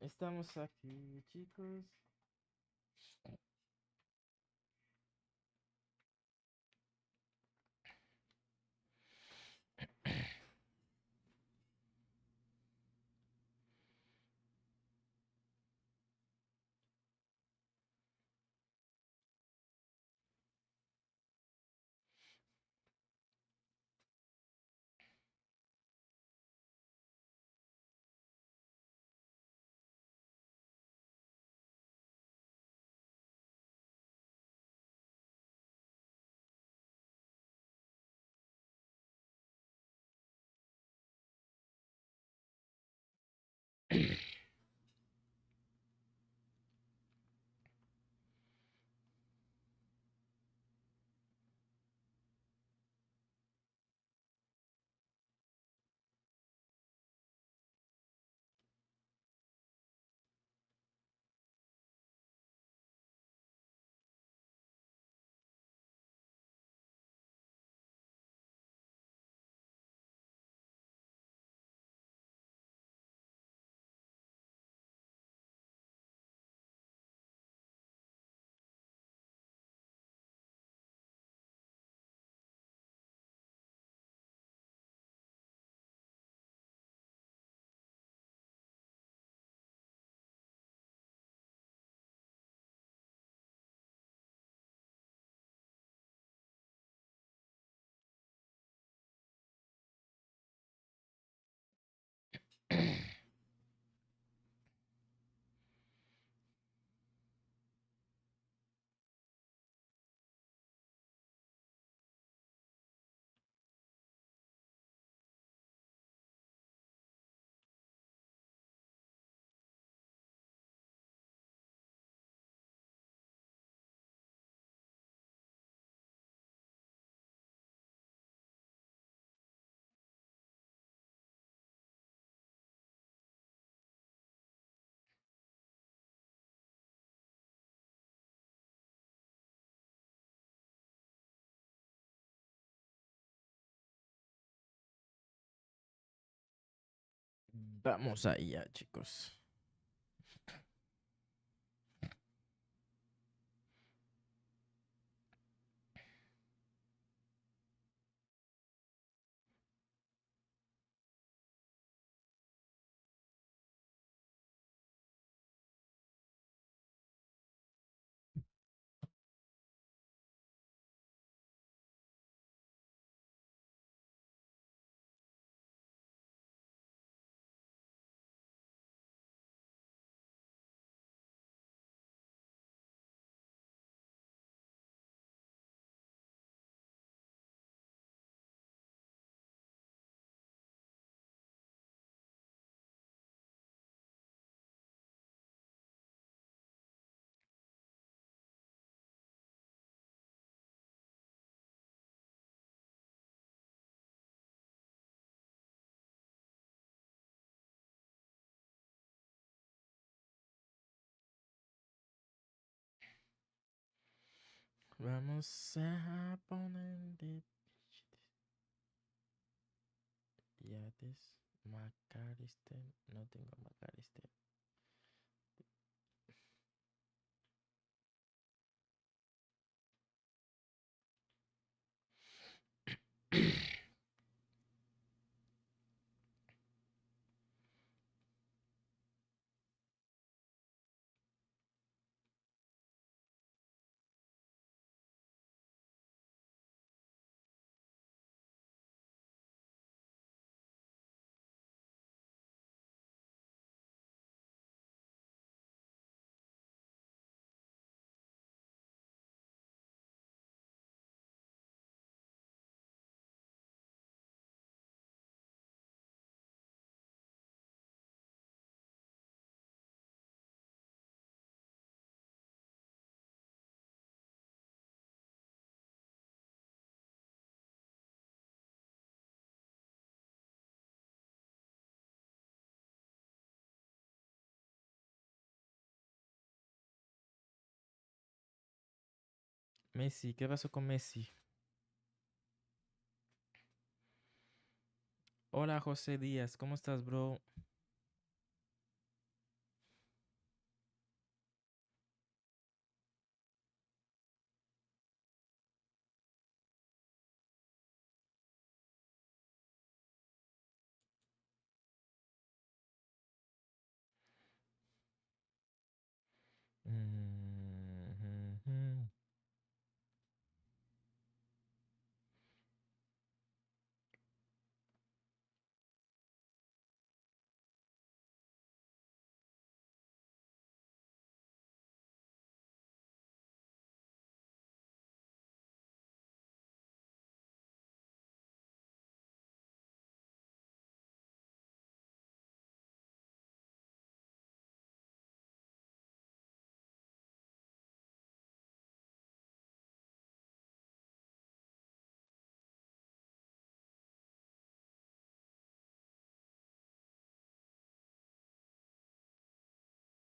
Estamos aquí, chicos. Vamos allá, chicos. Vamos a poner de yates Macaristen. No tengo Macaristen. Messi, ¿qué pasó con Messi? Hola, José Díaz, ¿cómo estás, bro? Mhm.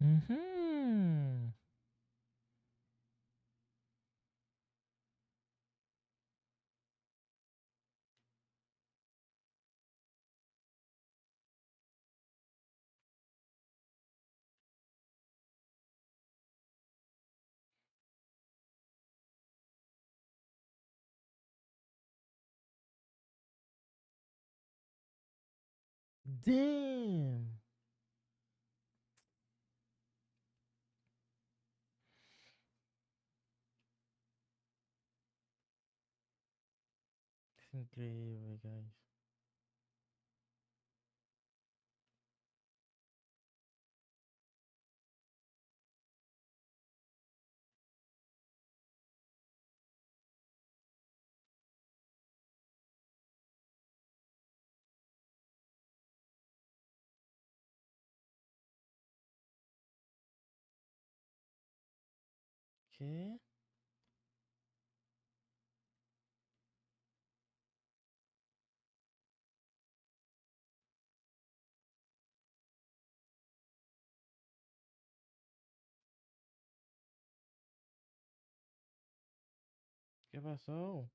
Mhm. Damn. Es increíble, guys. ¿Qué? ¿Qué pasó?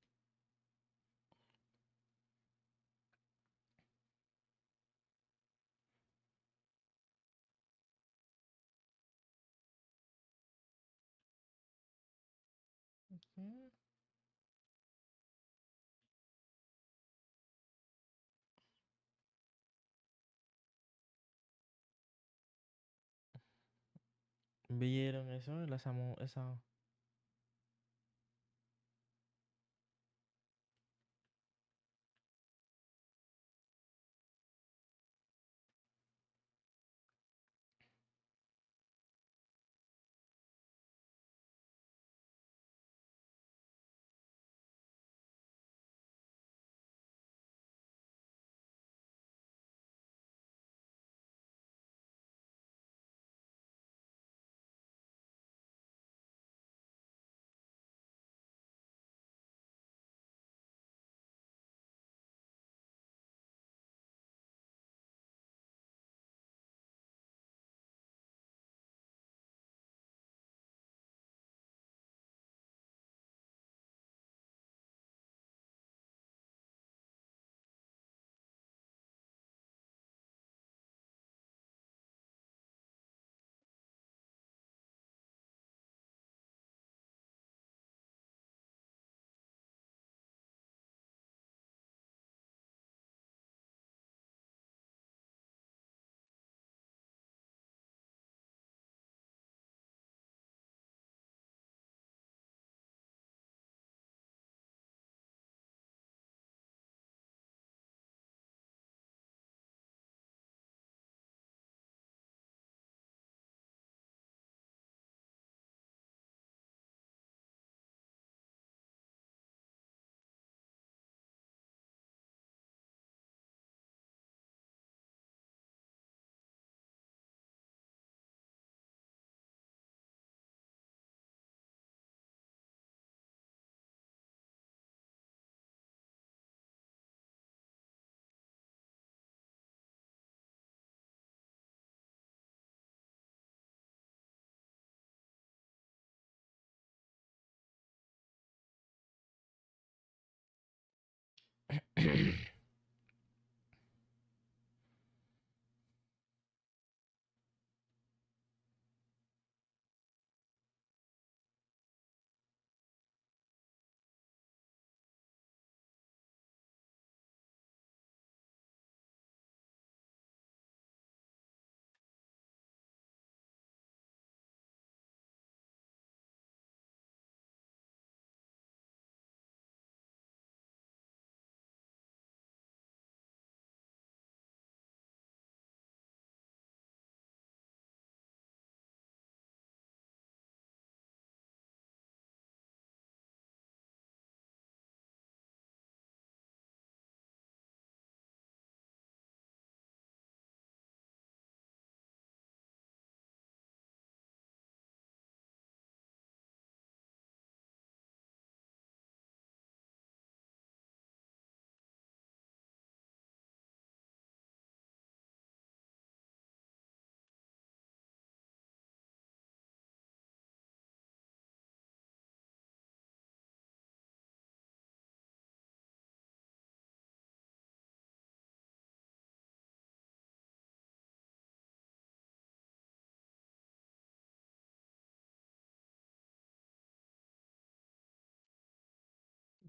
¿Qué? ¿Vieron eso? Esa...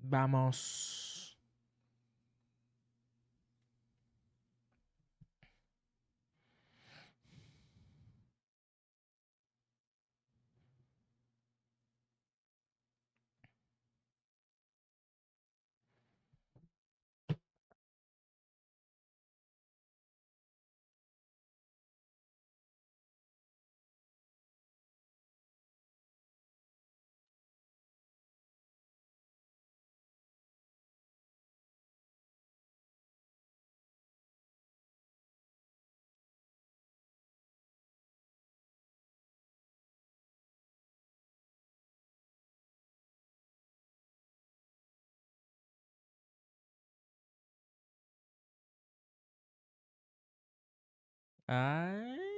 Vamos. Ay.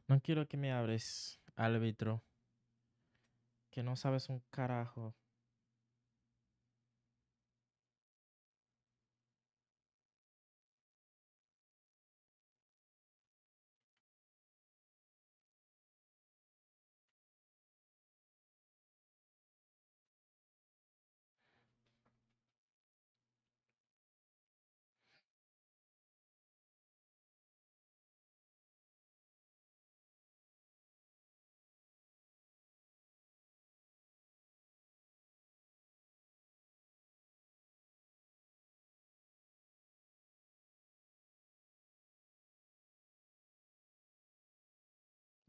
No quiero que me hables, árbitro. Que no sabes un carajo.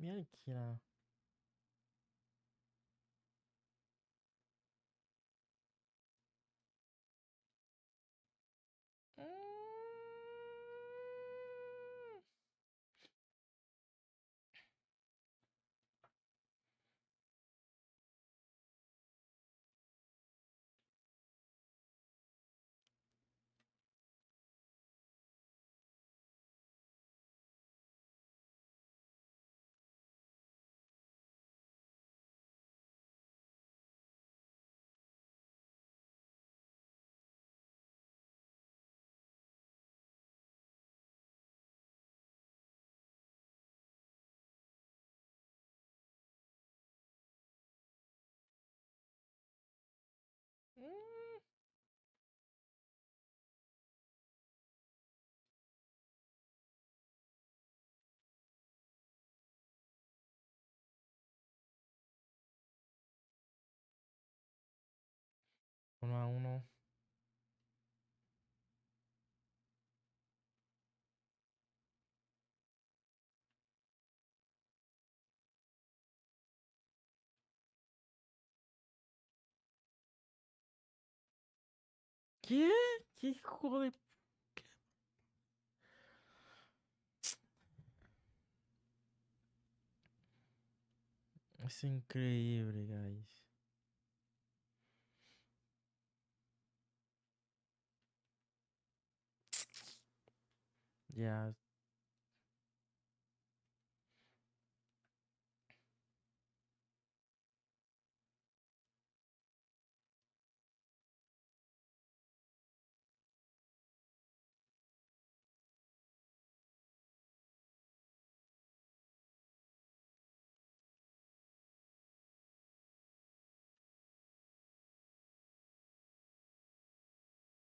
Mierda. Mm. 1-1. ¿Qué? ¿Qué hijo de...? Es increíble, guys. Ya.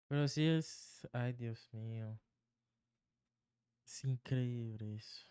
Pero sí es... Ay, Dios mío. Es increíble eso.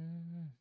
Mm.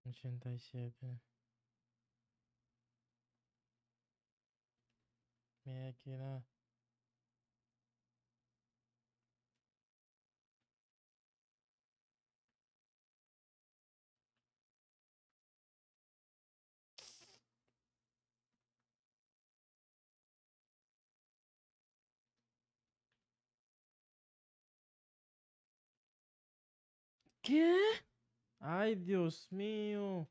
Ochenta y siete. Máquina. ¿Qué? Ay, Dios mío.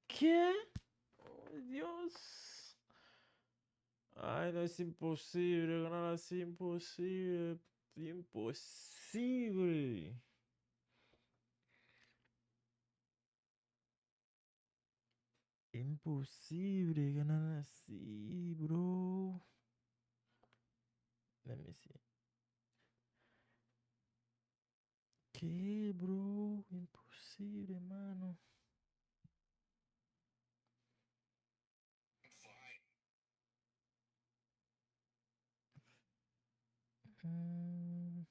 ¿Qué? Oh, Dios. Ay, no es imposible ganar así, imposible. Imposible. Imposible ganar así, bro. Let me see. ¿Qué, bro? Imposible, mano. Mm,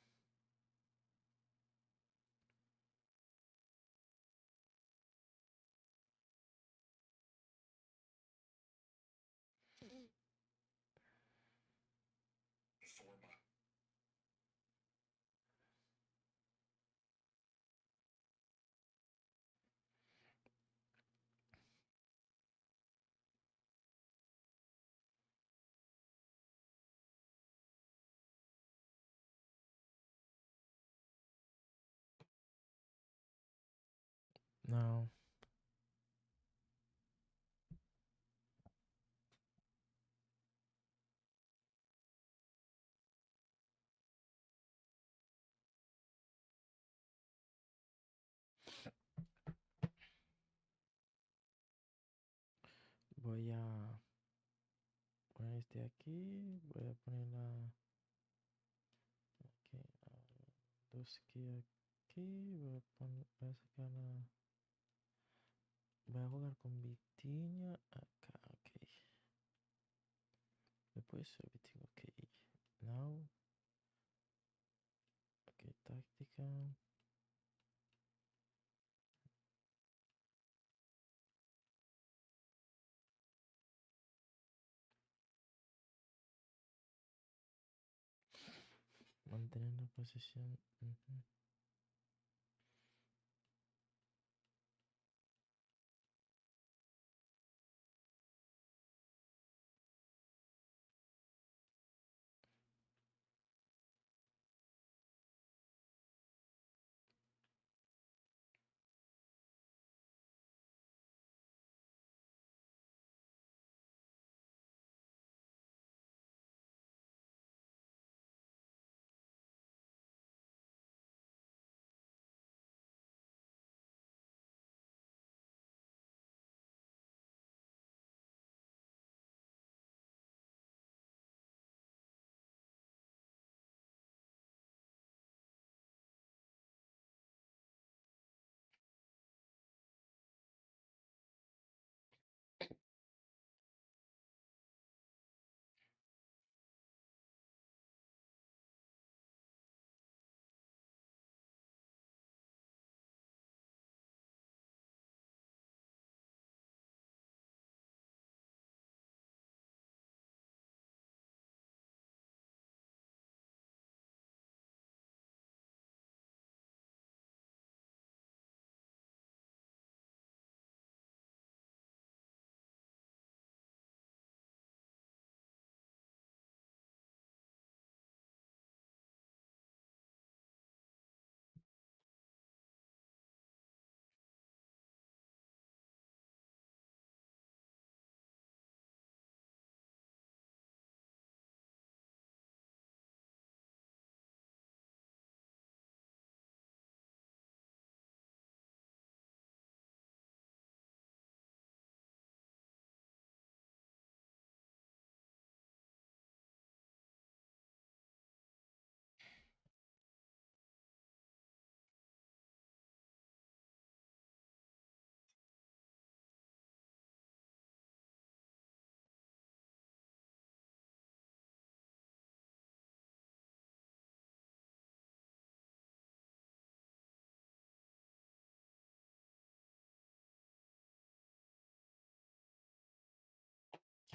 no. Voy a poner este aquí. Voy a poner la... Ok, dos que aquí. Voy a sacar la... Voy a jugar con Vitinha acá, ok. Después Vitinha, ok. Now. Ok, táctica. Mantener la posición.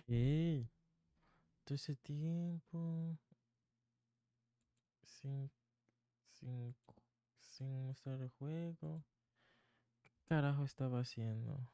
¿Qué? Todo ese tiempo sin, sin, sin mostrar el juego. ¿Qué carajo estaba haciendo?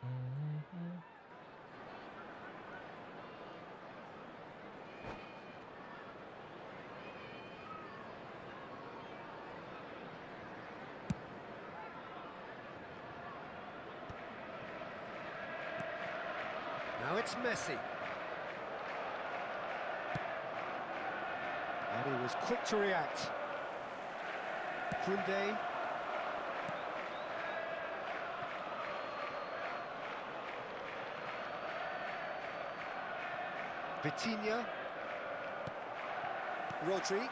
Ujú. Now it's Messi. And he was quick to react. Koundé. Vitinha. Rodri.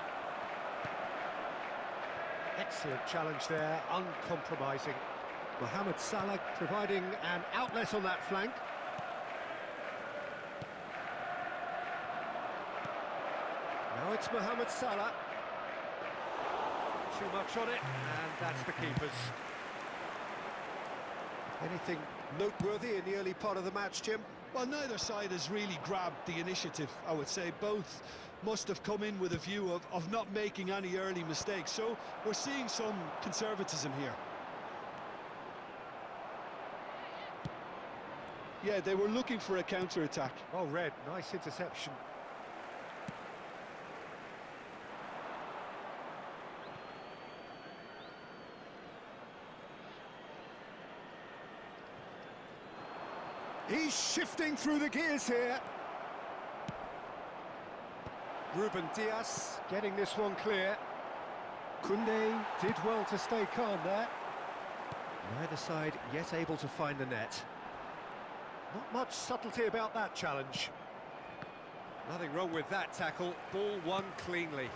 Excellent challenge there, uncompromising. Mohamed Salah providing an outlet on that flank. Now it's Mohamed Salah. Too much on it, and that's the keeper's. Anything noteworthy in the early part of the match, Jim? Well, neither side has really grabbed the initiative, I would say. Both must have come in with a view of not making any early mistakes. So we're seeing some conservatism here. Yeah, they were looking for a counter-attack. Oh, Red, nice interception. He's shifting through the gears here. Ruben Dias getting this one clear. Koundé did well to stay calm there. Neither side yet able to find the net. Not much subtlety about that challenge. Nothing wrong with that tackle. Ball won cleanly.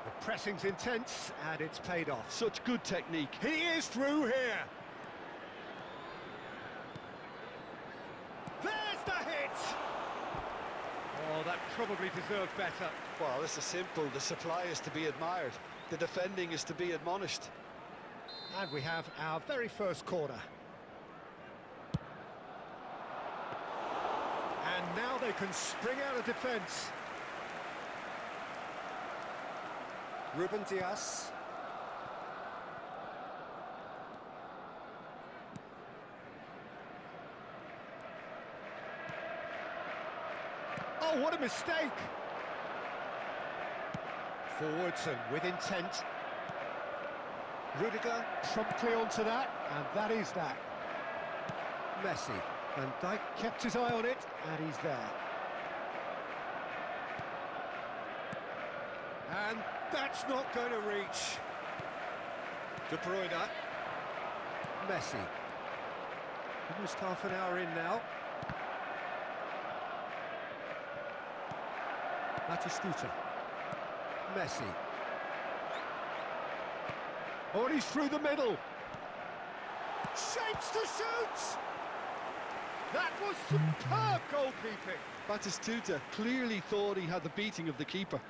The pressing's intense and it's paid off. Such good technique. He is through here. There's the hit! Oh, that probably deserved better. Well, this is simple. The supply is to be admired. The defending is to be admonished. And we have our very first corner. And now they can spring out of defence. Ruben Dias. Oh, what a mistake! Forwards and with intent. Rudiger promptly onto that, and that is that. Messi. Van Dijk kept his eye on it, and he's there. And that's not going to reach. De Bruyne. Messi. Almost half an hour in now. Batistuta. Messi. Oh, and he's through the middle. Shapes to shoot! That was superb goalkeeping. Batistuta clearly thought he had the beating of the keeper.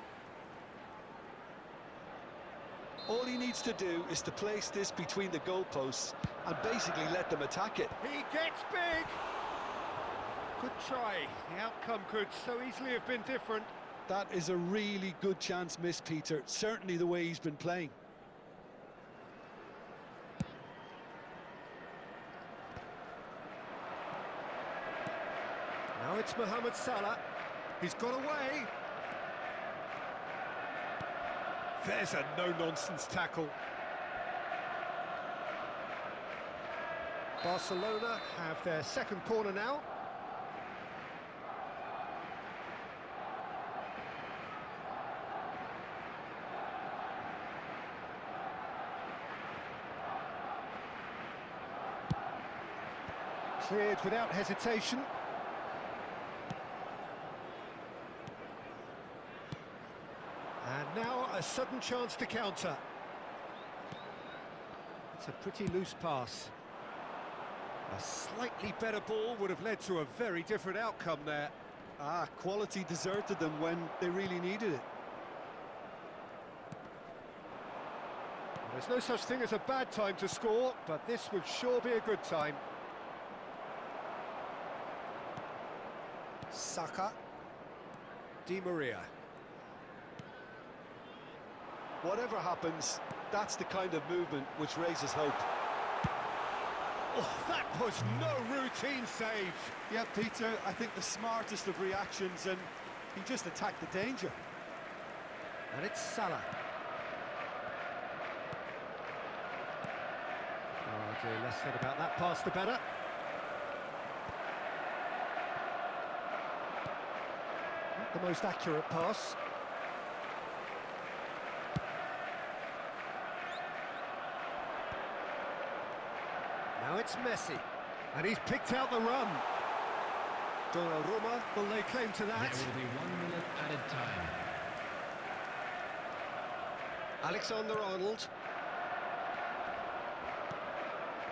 All he needs to do is to place this between the goalposts and basically let them attack it. He gets big. Good try. The outcome could so easily have been different. That is a really good chance missed, Peter. Certainly the way he's been playing. Now it's Mohamed Salah. He's got away. There's a no-nonsense tackle. Barcelona have their second corner now. Cleared without hesitation. And now a sudden chance to counter. It's a pretty loose pass. A slightly better ball would have led to a very different outcome there. Quality deserted them when they really needed it. There's no such thing as a bad time to score, but this would sure be a good time. Saka. Di Maria. Whatever happens, that's the kind of movement which raises hope. Oh, that was no routine save. Yeah, Peter, I think the smartest of reactions, and he just attacked the danger. And it's Salah. Oh dear, less said about that pass the better. Not the most accurate pass. Now it's Messi, and he's picked out the run. Donnarumma will lay claim to that. There will be 1 minute added time. Alexander-Arnold.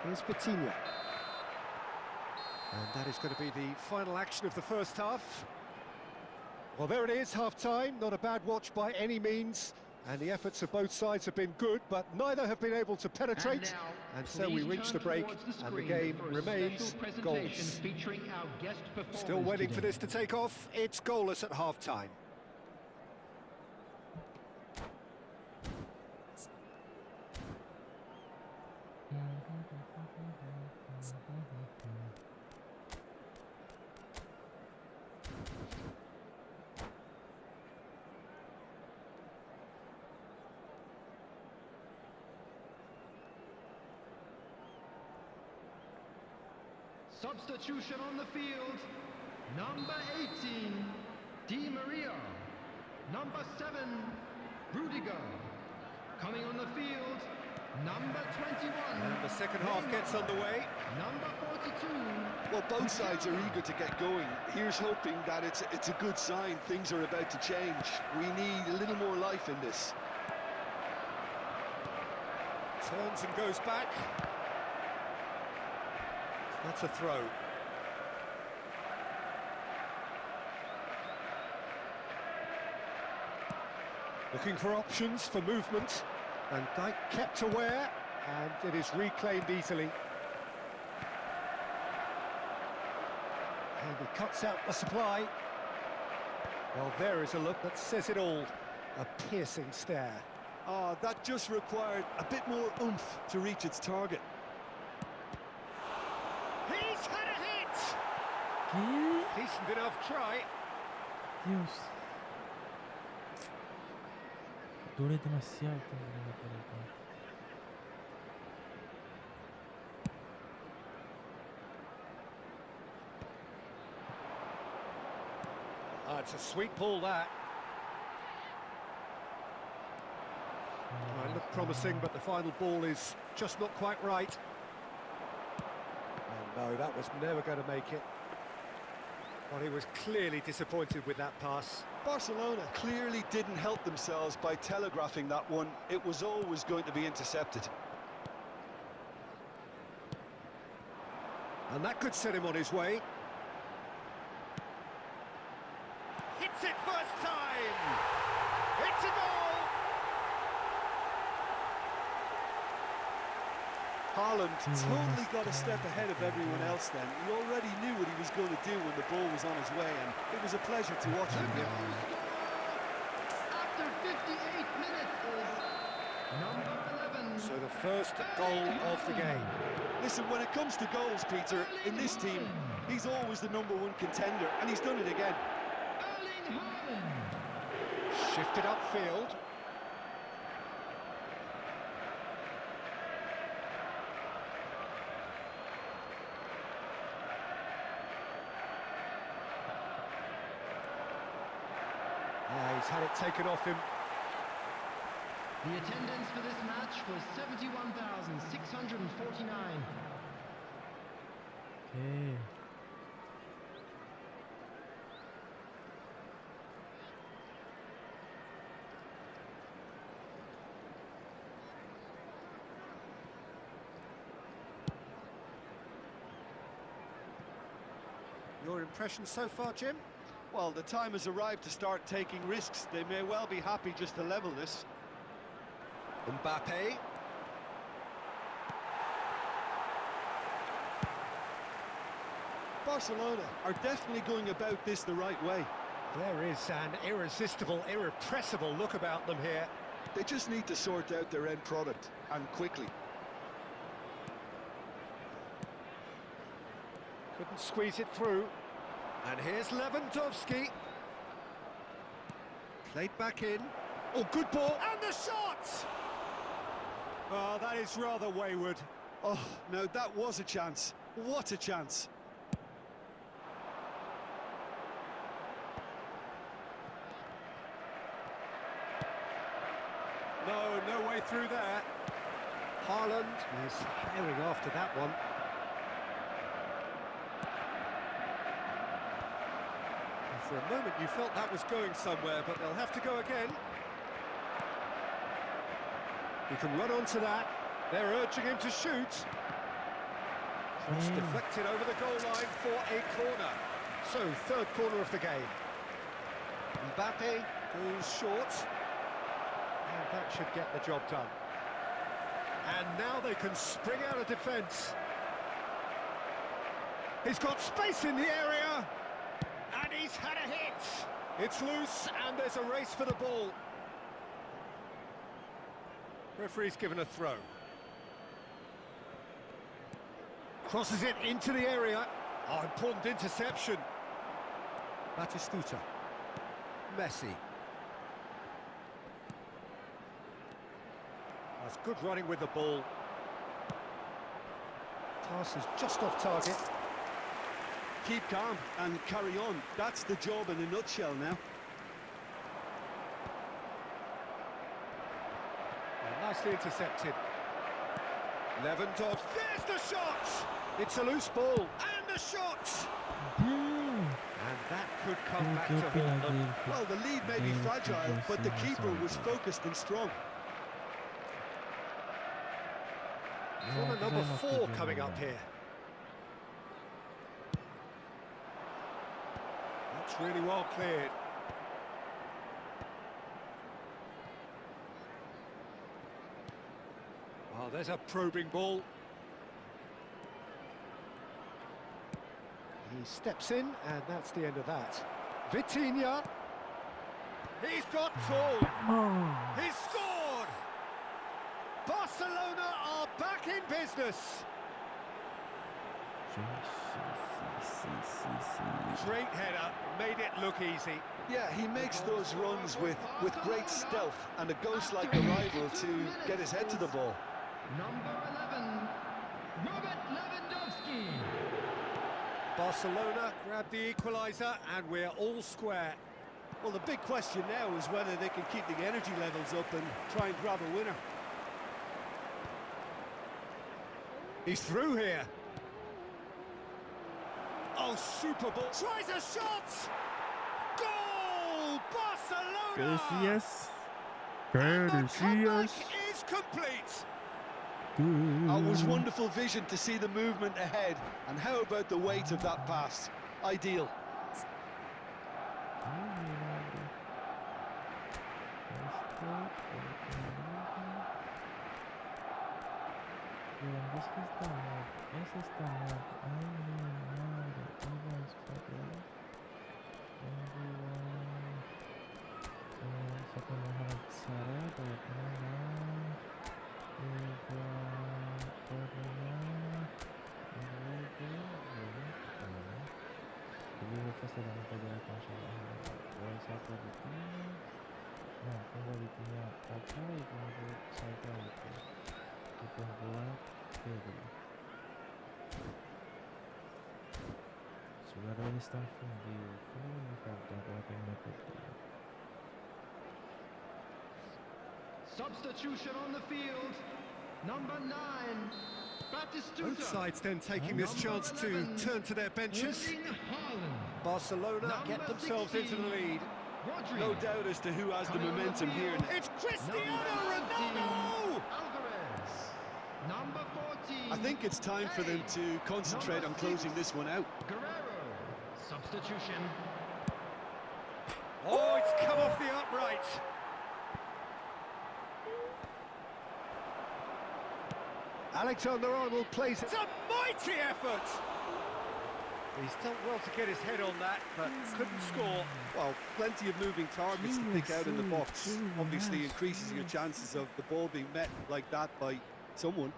Here's Vitinha. And that is going to be the final action of the first half. Well, there it is, half-time. Not a bad watch by any means. And the efforts of both sides have been good, but neither have been able to penetrate. And so we reach the break, and the game remains goalless. Still waiting for this to take off. It's goalless at half-time. Substitution on the field, number 18, Di Maria, number 7, Rudiger. Coming on the field, number 21. And the second half gets underway. Number 42. Well, both sides are eager to get going. Here's hoping that it's a good sign. Things are about to change. We need a little more life in this. Turns and goes back. That's a throw. Looking for options for movement. And Dyke kept aware, and it is reclaimed easily. And he cuts out the supply. Well, there is a look that says it all. A piercing stare. Ah, that just required a bit more oomph to reach its target. He's had a hit! ¿Qué? Decent enough try. Dios. Duré demasiado tiempo por acá. Ah, it's a sweet ball, that. It looked promising, but the final ball is just not quite right. And no, that was never going to make it. Well, he was clearly disappointed with that pass. Barcelona clearly didn't help themselves by telegraphing that one. It was always going to be intercepted. And that could set him on his way. Hits it first time! It's a goal! Haaland totally got a step ahead of everyone else then. He already knew what he was going to do when the ball was on his way, and it was a pleasure to watch him. After 58 minutes is number 11. So the first goal of the game. Listen, when it comes to goals, Peter, in this team, he's always the #1 contender, and he's done it again. Erling Haaland. Shifted upfield. Yeah, he's had it taken off him. The attendance for this match was 71,649. ¿Qué? Your impressions so far, Jim? Well, the time has arrived to start taking risks. They may well be happy just to level this. Mbappe. Barcelona are definitely going about this the right way. There is an irresistible, irrepressible look about them here. They just need to sort out their end product, and quickly. Couldn't squeeze it through. And here's Lewandowski. Played back in. Oh, good ball. And the shot! Oh, that is rather wayward. Oh, no, that was a chance. What a chance. No way through there. Haaland is herring after that one. For a moment you felt that was going somewhere, but they'll have to go again. He can run onto that. They're urging him to shoot. Cross deflected over the goal line for a corner. So, third corner of the game. Mbappe goes short. And that should get the job done. And now they can spring out of defence. He's got space in the area. And he's had a hit. It's loose and there's a race for the ball. Referee's given a throw. Crosses it into the area. Oh, important interception. Batistuta. Messi. That's good running with the ball. Pass is just off target. Keep calm and carry on. That's the job in a nutshell now. Nicely intercepted. Lewandowski. There's the shot! It's a loose ball. And the shot! And that could come back to haunt them. Well, the lead may be fragile, but the keeper was focused and strong. Corner number 4 coming up here. That's really well cleared. Oh, there's a probing ball. He steps in, and that's the end of that. Vitinha. He's got two. He's scored! Barcelona are back in business. Great header, made it look easy. Yeah, he makes those runs with great stealth and a ghost-like arrival to get his head to the ball. Number 11, Robert Lewandowski. Barcelona grab the equaliser, and we're all square. Well, the big question now is whether they can keep the energy levels up and try and grab a winner. He's through here. Oh, super ball. Tries a shot! Goal! Barcelona! Gracias. And the comeback is complete. It was wonderful vision to see the movement ahead. And how about the weight of that pass? Ideal. Festa da brincadeira com a chave. Agora sai pra vitrine. Não, quando a vitrine pra cá e quando sai pra outra. Depois vou lá, Pedro. Os jogadores estão fundidos. Como vai faltar agora tem uma partida? Substitution on the field. Number 9, Batistuta. Both sides then taking this chance to turn to their benches. Barcelona get themselves into the lead. No doubt as to who has the momentum here. It's Cristiano Ronaldo! Alvarez. Number 14. I think it's time for them to concentrate on closing this one out. Guerrero. Substitution. Oh, it's come off the upright. Alexander-Arnold plays. It's a mighty effort! He's done well to get his head on that, but couldn't score. Well, plenty of moving targets to pick out in the box. Obviously increases your chances of the ball being met like that by someone.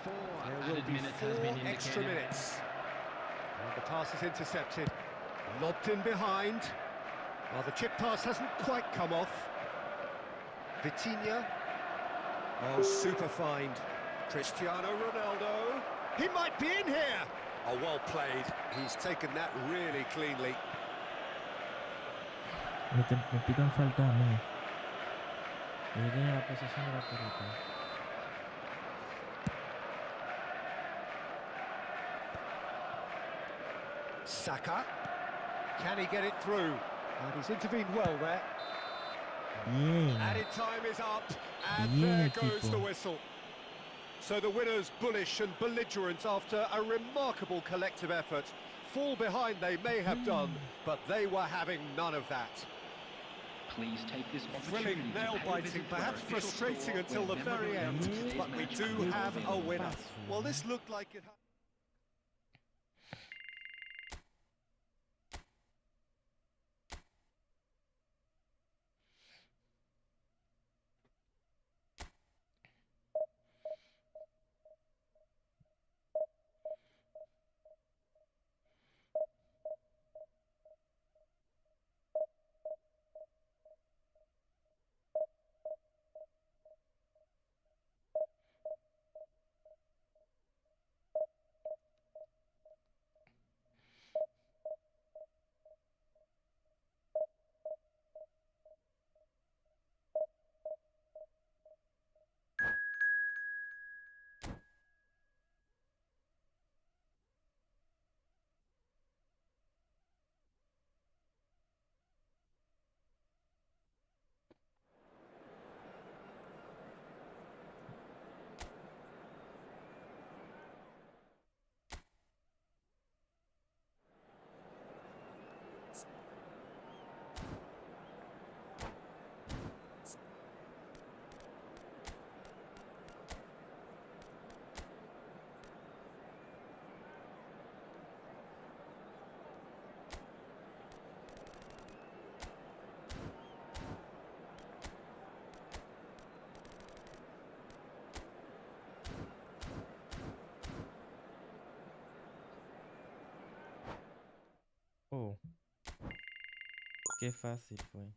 There will added be minutes has 4 been extra indicated. minutes. And the pass is intercepted. Lobbed in behind. Well, the chip pass hasn't quite come off. Vitinha. Oh, super find. Cristiano Ronaldo. He might be in here. Oh, well played. He's taken that really cleanly. Me pitan falta a mí. Yo tenía la posesión de la pelota. Saka. Can he get it through? And he's intervened well there. Bien. Added time is up, and Bien, there goes equipo. the whistle. So the winners bullish and belligerent after a remarkable collective effort. Fall behind they may have done, but they were having none of that. Please take this opportunity Thrilling, to pay a nail-biting, visit to our perhaps official frustrating store until the where very memorabilia end, is but we match do have a available. winner. Paso, Well, ¿no? this looked like it... Oh, qué fácil fue.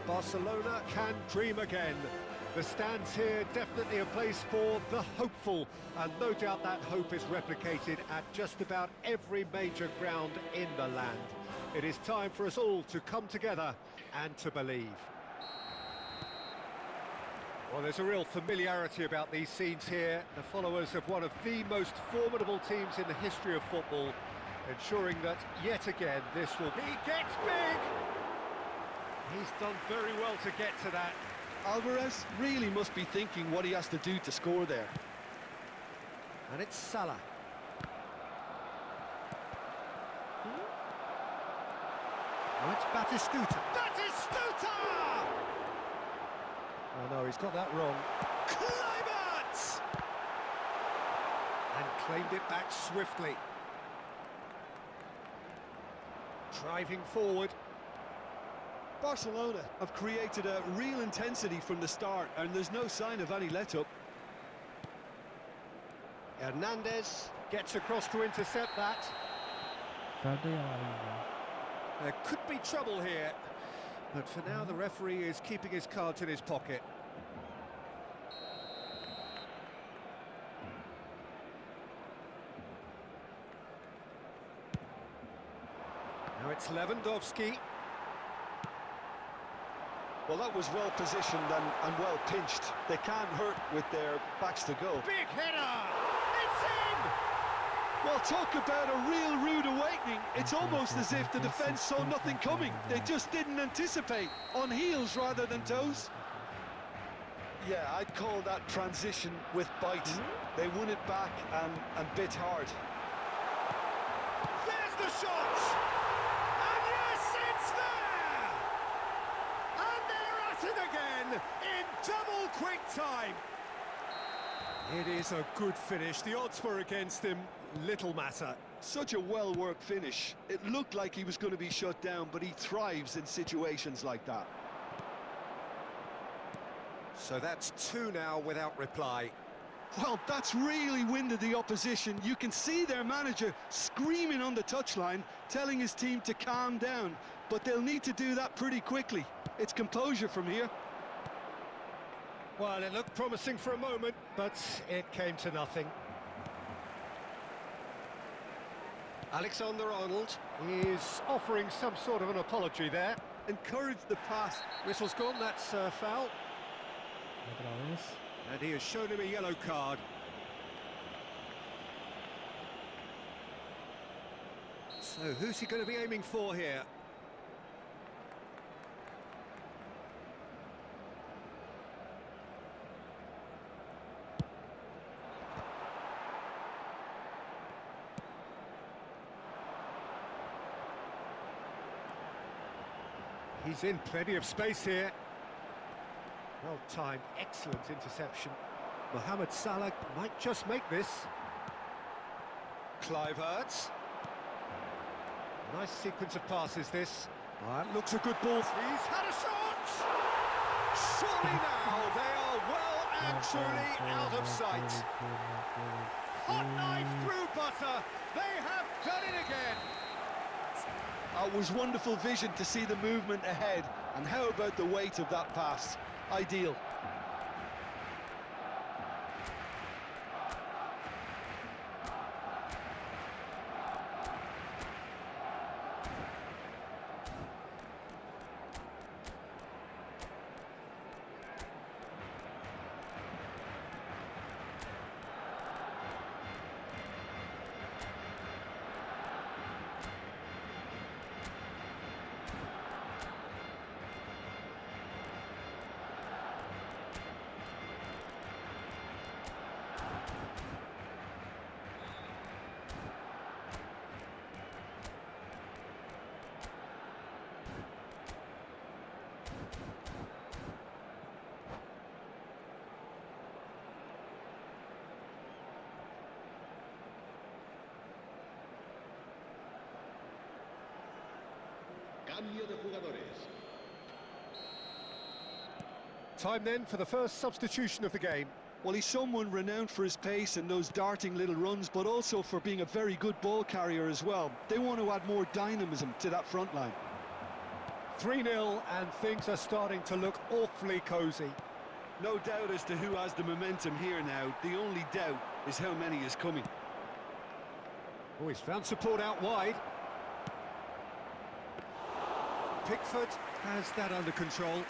Barcelona can dream again. The stands here, definitely a place for the hopeful, and no doubt that hope is replicated at just about every major ground in the land. It is time for us all to come together and to believe. Well, there's a real familiarity about these scenes here. The followers of one of the most formidable teams in the history of football, ensuring that, yet again, this will... He gets big! He's done very well to get to that. Alvarez really must be thinking what he has to do to score there. And it's Salah. Oh, it's Batistuta. Batistuta! Oh no, he's got that wrong. Kluivert! And claimed it back swiftly. Driving forward. Barcelona have created a real intensity from the start, and there's no sign of any let-up. Hernandez gets across to intercept that. There could be trouble here, but for now the referee is keeping his cards in his pocket. Now it's Lewandowski. Well, that was well positioned and well pinched. They can't hurt with their backs to go. Big header! It's in! Well, talk about a real rude awakening. It's almost as if the defence saw nothing coming. They just didn't anticipate. On heels rather than toes. Yeah, I'd call that transition with bite. They won it back and bit hard. There's the shot! And yes, it's there! And they're at it again in double quick time. It is a good finish. The odds were against him. Little matter. Such a well-worked finish. It looked like he was going to be shut down, but he thrives in situations like that. So that's two now without reply. Well, that's really winded the opposition. You can see their manager screaming on the touchline, telling his team to calm down. But they'll need to do that pretty quickly. It's composure from here. Well, it looked promising for a moment, but it came to nothing. Alexander-Arnold is offering some sort of an apology there. Encouraged the pass. Whistle's gone, that's foul. And he has shown him a yellow card. So who's he going to be aiming for here? He's in plenty of space here. Well timed, excellent interception. Mohamed Salah might just make this. Kluivert. Nice sequence of passes this. That looks a good ball. He's had a shot! Surely now they are well and truly out of sight. Hot knife through butter. They have done it again. It was wonderful vision to see the movement ahead, and how about the weight of that pass? Ideal. Cambio de jugadores. Time then for the first substitution of the game. Well, he's someone renowned for his pace and those darting little runs, but also for being a very good ball carrier as well. They want to add more dynamism to that front line. 3-0 and things are starting to look awfully cosy. No doubt as to who has the momentum here now. The only doubt is how many is coming. Oh, he's found support out wide. Pickford has that under control.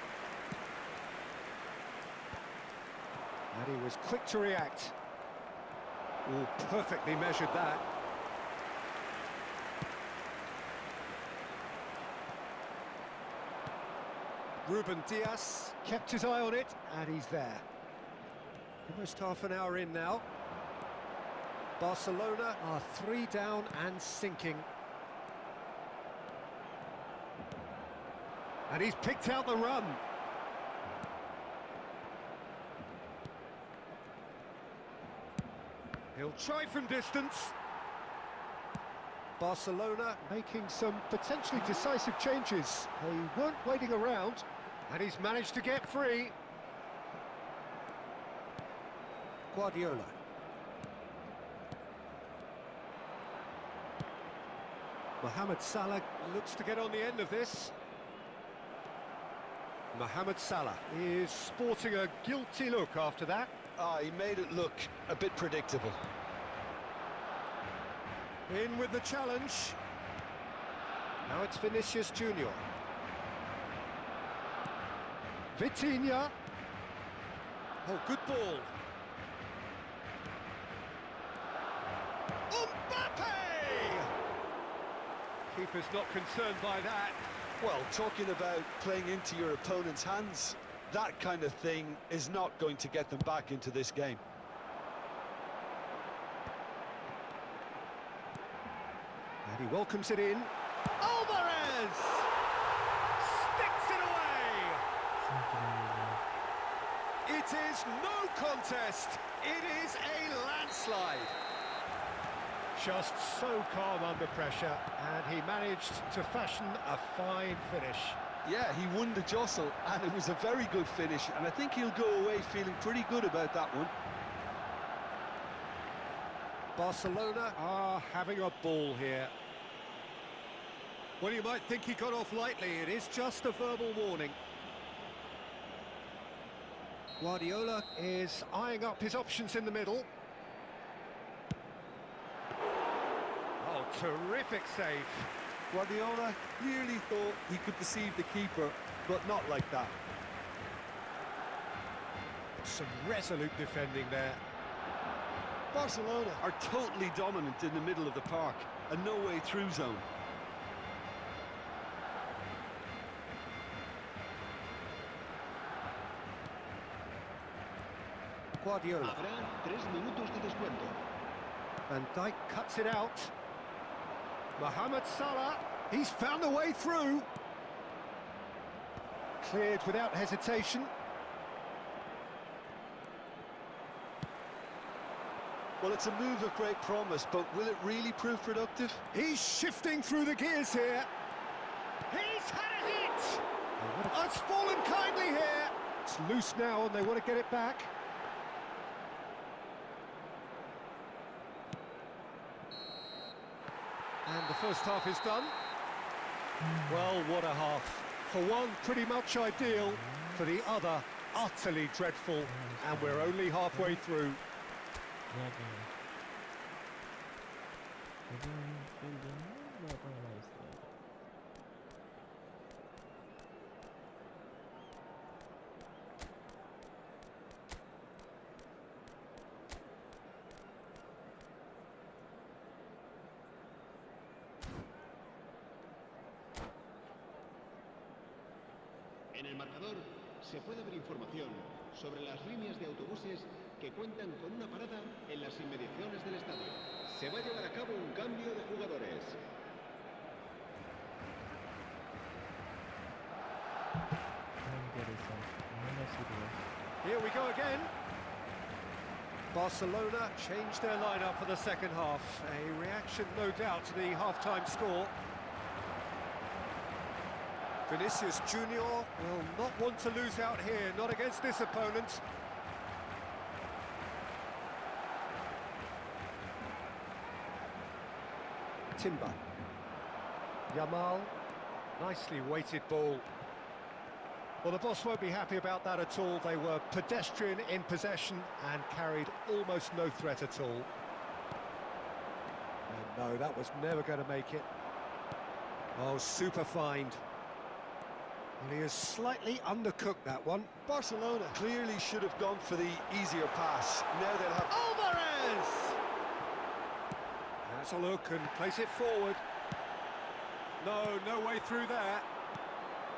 And he was quick to react. Oh, perfectly measured that. Ruben Dias kept his eye on it, and he's there. Almost half an hour in now. Barcelona are 3 down and sinking. And he's picked out the run. He'll try from distance. Barcelona making some potentially decisive changes. They weren't waiting around, and he's managed to get free. Guardiola. Mohamed Salah looks to get on the end of this. Mohamed Salah is sporting a guilty look after that. Ah, he made it look a bit predictable. In with the challenge. Now it's Vinicius Junior. Vitinha. Oh, good ball. Mbappe! Keeper's not concerned by that. Well, talking about playing into your opponent's hands, that kind of thing is not going to get them back into this game. And he welcomes it in. Alvarez! Sticks it away! It is no contest. It is a landslide. Just so calm under pressure, and he managed to fashion a fine finish. Yeah, he won the jostle, and it was a very good finish, and I think he'll go away feeling pretty good about that one. Barcelona are having a ball here. Well, you might think he got off lightly. It is just a verbal warning. Guardiola is eyeing up his options in the middle. Oh, terrific save. Guardiola clearly thought he could deceive the keeper, but not like that. Some resolute defending there. Barcelona are totally dominant in the middle of the park, a no-way through zone. Guardiola. Habrá 3 minutos de descuento. Van Dijk cuts it out. Mohamed Salah, he's found a way through. Cleared without hesitation. Well, it's a move of great promise, but will it really prove productive? He's shifting through the gears here. He's had it! Oh, it's fallen kindly here. It's loose now and they want to get it back. And the first half is done. Well, what a half. For one, pretty much ideal. For the other, utterly dreadful. And we're only halfway through. En el marcador se puede ver información sobre las líneas de autobuses que cuentan con una parada en las inmediaciones del estadio. Se va a llevar a cabo un cambio de jugadores. Here we go again. Barcelona changed their lineup for the second half. A reaction, no doubt, to the half-time score. Vinicius Junior will not want to lose out here, not against this opponent. Timber. Yamal, nicely weighted ball. Well, the boss won't be happy about that at all. They were pedestrian in possession and carried almost no threat at all. And no, that was never going to make it. Oh, super find. Well, he has slightly undercooked that one. Barcelona clearly should have gone for the easier pass. Now they'll have... Alvarez! That's a look and place it forward. No way through there.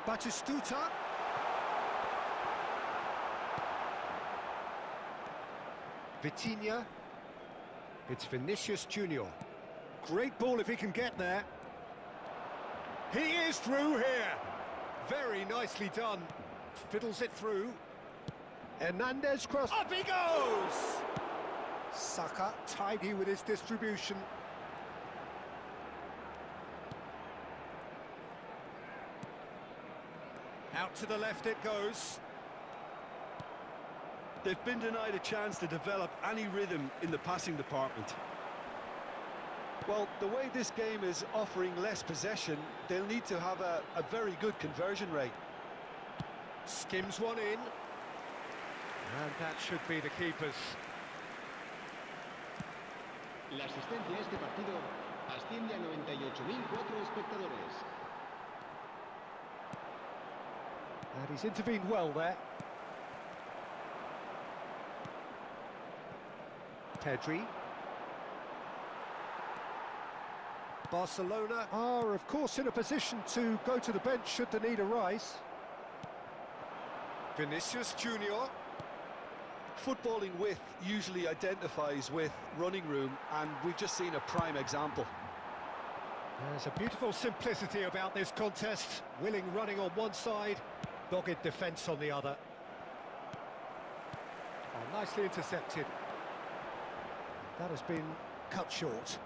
Batistuta. Vitinha. It's Vinicius Junior. Great ball if he can get there. He is through here. Very nicely done. Fiddles it through. Hernandez cross. Up he goes! Saka tidy with his distribution. Out to the left it goes. They've been denied a chance to develop any rhythm in the passing department. Well, the way this game is offering less possession, they'll need to have a very good conversion rate. Skims one in. And that should be the keepers. La asistencia a este partido asciende a 98.004 espectadores. And he's intervened well there. Pedri. Barcelona are, of course, in a position to go to the bench should the need arise. Vinicius Junior. Footballing width usually identifies with running room, and we've just seen a prime example. There's a beautiful simplicity about this contest. Willing running on one side, dogged defence on the other. Oh, nicely intercepted. That has been cut short.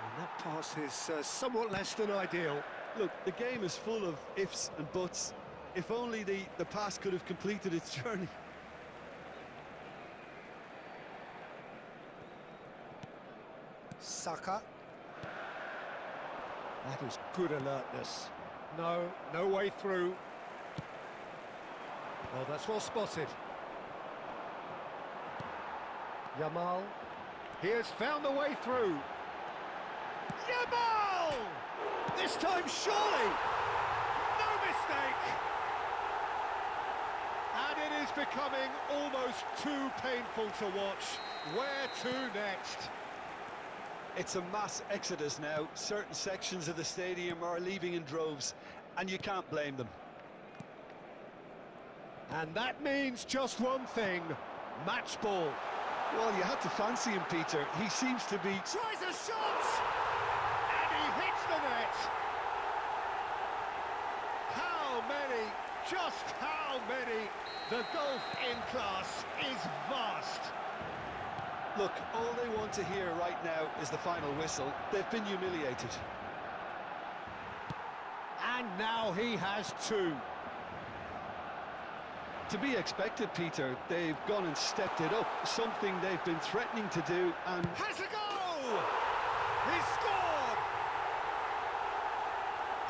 And that pass is somewhat less than ideal. Look, the game is full of ifs and buts. If only the pass could have completed its journey. Saka. That is good alertness. No way through. Well, that's well spotted. Yamal. He has found the way through. Yamal! This time, surely! No mistake! And it is becoming almost too painful to watch. Where to next? It's a mass exodus now. Certain sections of the stadium are leaving in droves, and you can't blame them. And that means just one thing, match ball. Well, you had to fancy him, Peter. He seems to be... Tries a shot! And he hits the net! How many, just how many? The gulf in class is vast. Look, all they want to hear right now is the final whistle. They've been humiliated. And now he has two. To be expected, Peter. They've gone and stepped it up, something they've been threatening to do, and... Has a goal! He scored!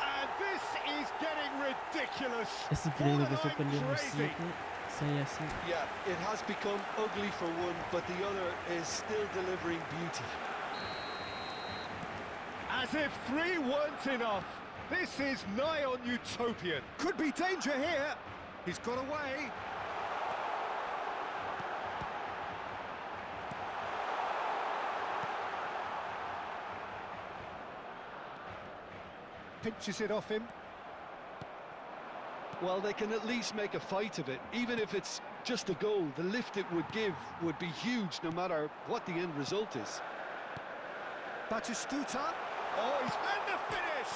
And this is getting ridiculous. Esse incrível que eu estou Borderline perdendo no crazy. ciclo. Sem assim. Yeah, it has become ugly for one, but the other is still delivering beauty. As if three weren't enough. This is nigh on utopian. Could be danger here. He's got away. Pinches it off him. Well, they can at least make a fight of it. Even if it's just a goal, the lift it would give would be huge no matter what the end result is. Batistuta. Oh, he's and the finish!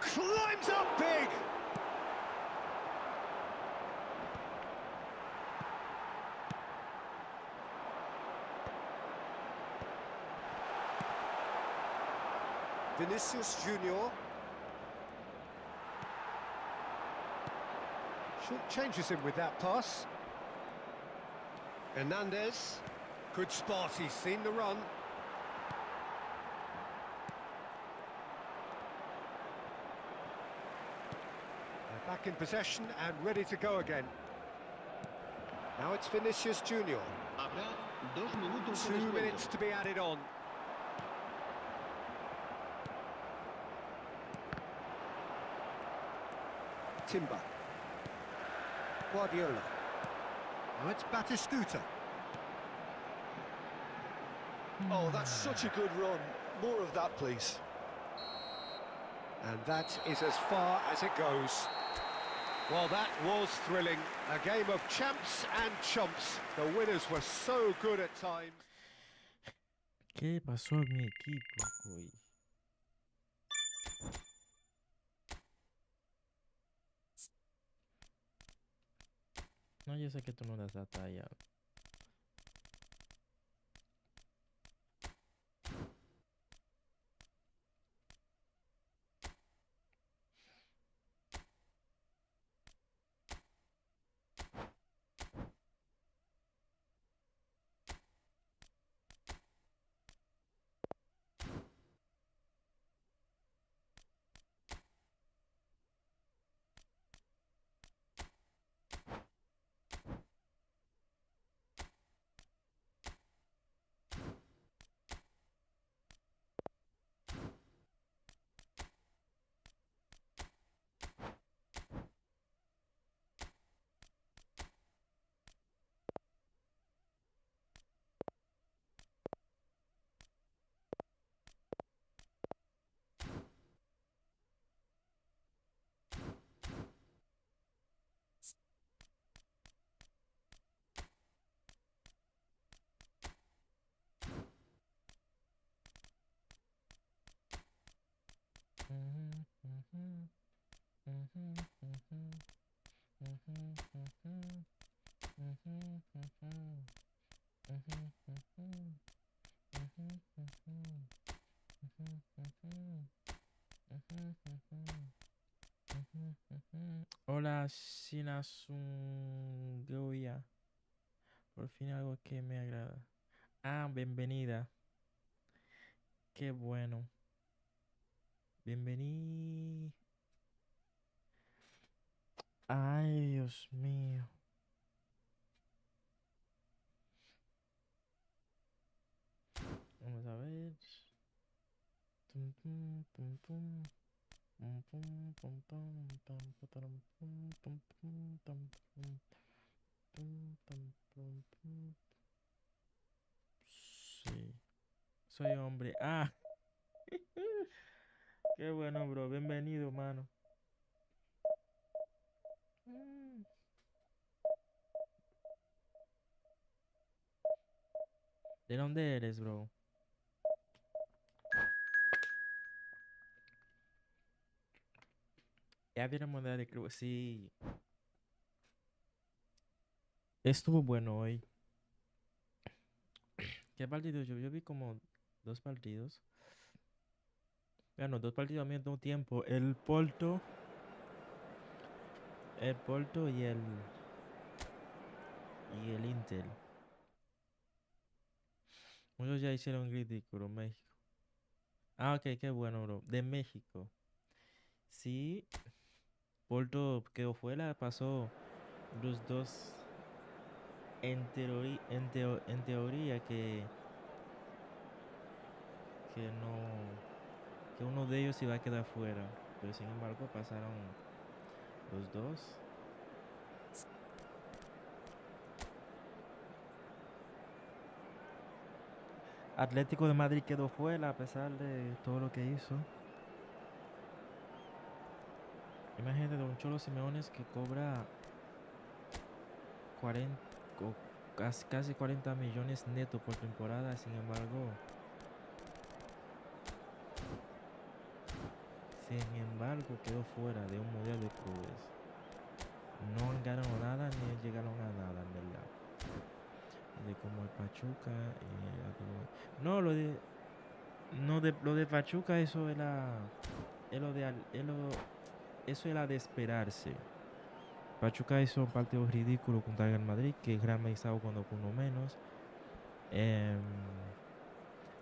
Climbs up big! Vinicius Junior. Short changes him with that pass. Hernandez. Good spot, he's seen the run. back in possession and ready to go again. Now it's Vinicius Junior. Habrá 2 minutos de 2 descuento. minutes to be added on. Timber. Guardiola. Now it's Batistuta. Oh, that's such a good run. More of that, please. And that is as far as it goes. Well, that was thrilling. A game of champs and chumps. The winners were so good at times. ¿Qué pasó a mi equipo hoy? No, yo sé que tú no das la talla. Hola, Shinasungoya. Por fin algo que me agrada. Ah, bienvenida. Qué bueno. Bienvenido. Ay, Dios mío. Vamos a ver. Tum, tum, tum, tum. Pum, pum, pum, pum, pum, putarum, pum, pum, pum, pum, pum, pum, pum, pum, pum. Sí, soy hombre. Ah, qué bueno, bro. Bienvenido, mano. Mm. ¿De dónde eres, bro? Ya vieron de club. Sí. Estuvo bueno hoy. ¿Qué partido? Yo vi como 2 partidos. Bueno, 2 partidos al mismo tiempo. El Porto. El Porto y el Inter. Muchos ya hicieron ridículo, México. Ah, ok, qué bueno, bro. De México. Sí, Porto quedó fuera, pasó los dos en teoría que no, que uno de ellos iba a quedar fuera, pero sin embargo pasaron los dos. Atlético de Madrid quedó fuera a pesar de todo lo que hizo. Imagínate de un Cholo Simeones que cobra 40, casi 40 millones netos por temporada, sin embargo quedó fuera de un mundial de clubes. No han ganado nada ni llegaron a nada, en verdad. De como el Pachuca no, lo de Pachuca, eso era de esperarse. Pachuca hizo un partido ridículo contra el Madrid, que el Real Madrid estaba jugando con uno menos.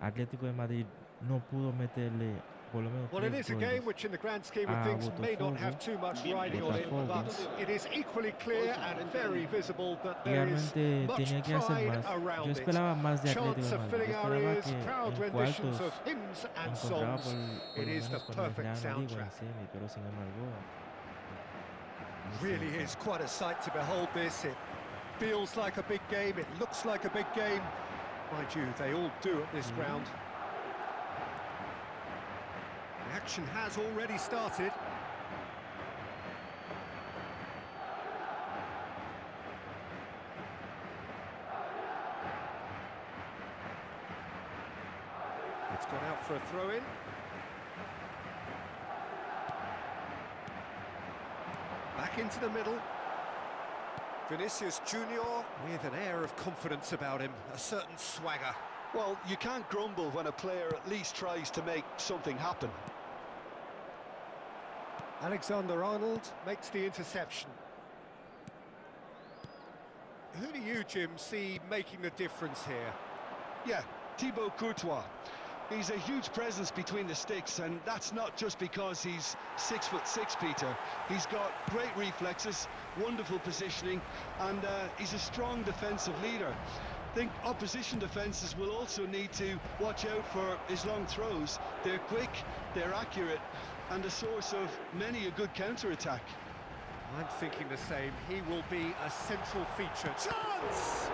Atlético de Madrid no pudo meterle por lo menos Well, it 3 is a goles game which in the grand scheme of a things may not Botafogo. have too much riding on it, Botafogo. but it is equally clear and very visible that Y there is realmente much tenía que hacer pride más. Yo around it. esperaba más de Atlético Chants de are Madrid. Yo filling our esperaba ears, que proud en renditions cuartos of hymns me and encontraba songs. por It lo is the menos con el perfect Real Madrid o en soundtrack. semi, pero sin embargo, no Really siempre. is quite a sight to behold this. It feels like a big game, it looks like a big game. Mind you, they all do at this ground. The action has already started. It's gone out for a throw-in. Back into the middle. Vinicius Junior with an air of confidence about him, a certain swagger. Well, you can't grumble when a player at least tries to make something happen. Alexander-Arnold makes the interception. Who do you, Jim, see making the difference here? Yeah, Thibaut Courtois. He's a huge presence between the sticks, and that's not just because he's 6'6", Peter. He's got great reflexes, wonderful positioning, and he's a strong defensive leader. I think opposition defences will also need to watch out for his long throws. They're quick, they're accurate, and a source of many a good counter-attack. I'm thinking the same. He will be a central feature. Chance!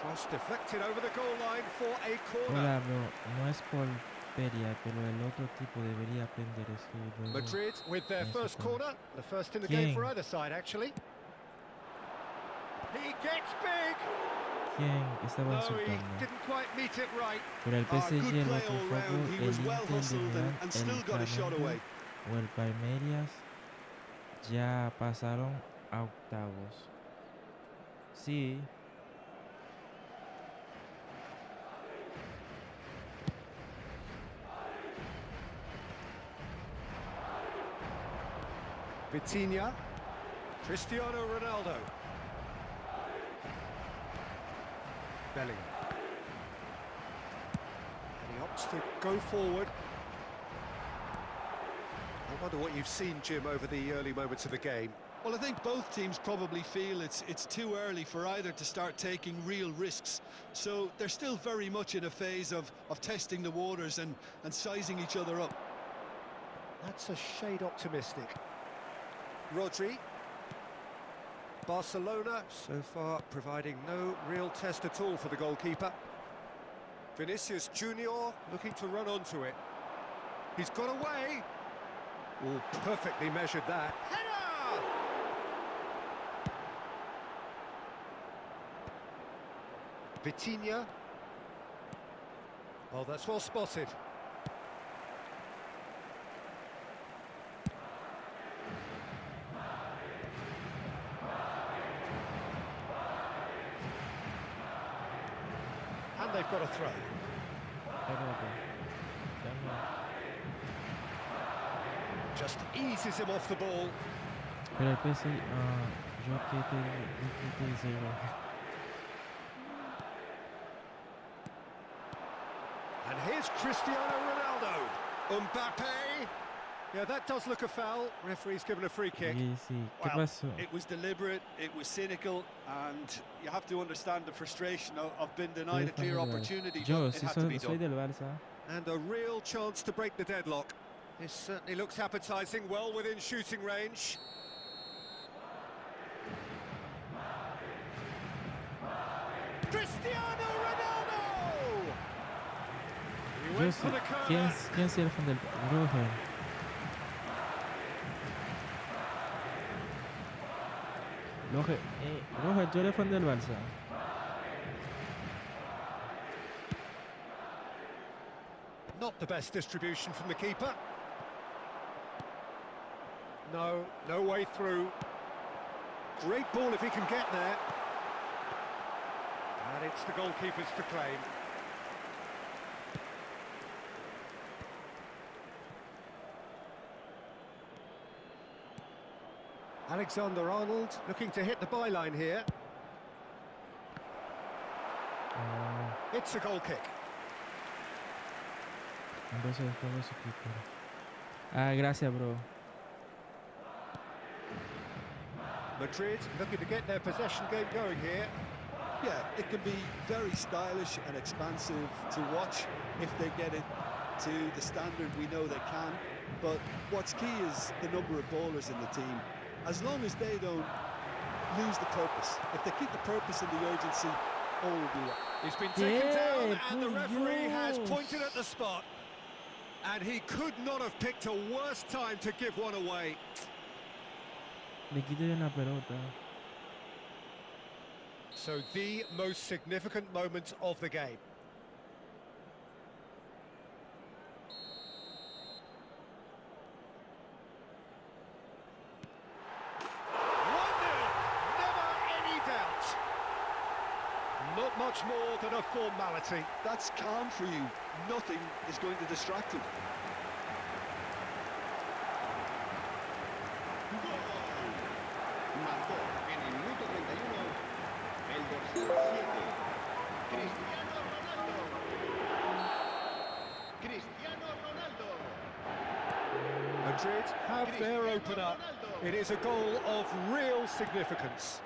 Cross deflected over the goal line for a corner. Hola, bro. No es por Peria, pero el otro tipo debería aprender eso. Y luego Madrid with their eso first con- corner. The first in the game ¿Quién? for either side, actually. He gets big! ¿Quién estaba No, he insultando? didn't quite meet it right. Pero el Good PSG, el play all Botafogo, round. He el was well Inter de hustled Milán, and still el got a shot Flamengo away. o el Palmeiras ya pasaron a octavos. Sí, Vitinha. Cristiano Ronaldo. Bellingham. And he opts to go forward. I wonder what you've seen, Jim, over the early moments of the game. Well, I think both teams probably feel it's too early for either to start taking real risks. So they're still very much in a phase of testing the waters and sizing each other up. That's a shade optimistic. Rodri. Barcelona, so far, providing no real test at all for the goalkeeper. Vinicius Junior looking to run onto it. He's got away. Oh, perfectly measured that. Header! Vitinha. Oh, that's well spotted. And they've got a throw. espérate. Dame. Just eases him off the ball. Pero el PSG, yo que te dice yo. And here's Cristiano Ronaldo. Mbappe. Yeah, that does look a foul. Referee's given a free kick. Sí, sí. ¿Qué Well, pasó? it was deliberate, it was cynical, and you have to understand the frustration of being denied a Eres fan clear del Barça. opportunity. Yo, But it sí, had to be soy done. del Barça. And a real chance to break the deadlock. This certainly looks appetising, well within shooting range. Cristiano Ronaldo! He Yo went sí. for the corner. ¿Quién sí era fan del Roger? Roger, tú eres fan del Barça. Not the best distribution from the keeper. No, no way through. Great ball if he can get there. And it's the goalkeeper's to claim. Alexander-Arnold looking to hit the byline here. It's a goal kick. Un beso, Keeper. Ah, gracias, bro. Madrid looking to get their possession game going here. Yeah, it can be very stylish and expansive to watch if they get it to the standard we know they can. But what's key is the number of bowlers in the team. As long as they don't lose the purpose, if they keep the purpose and the urgency, all will be well. He's been taken down Yeah, and the por referee has Dios. pointed at the spot. And he could not have picked a worse time to give one away. Le quito yo una pelota. So the most significant moment of the game. Not much more than a formality. That's calm for you. Nothing is going to distract him. Marcó en el minuto 31 el dorsal 7, Cristiano Ronaldo. Cristiano Ronaldo. Madrid have their opener. It is a goal of real significance.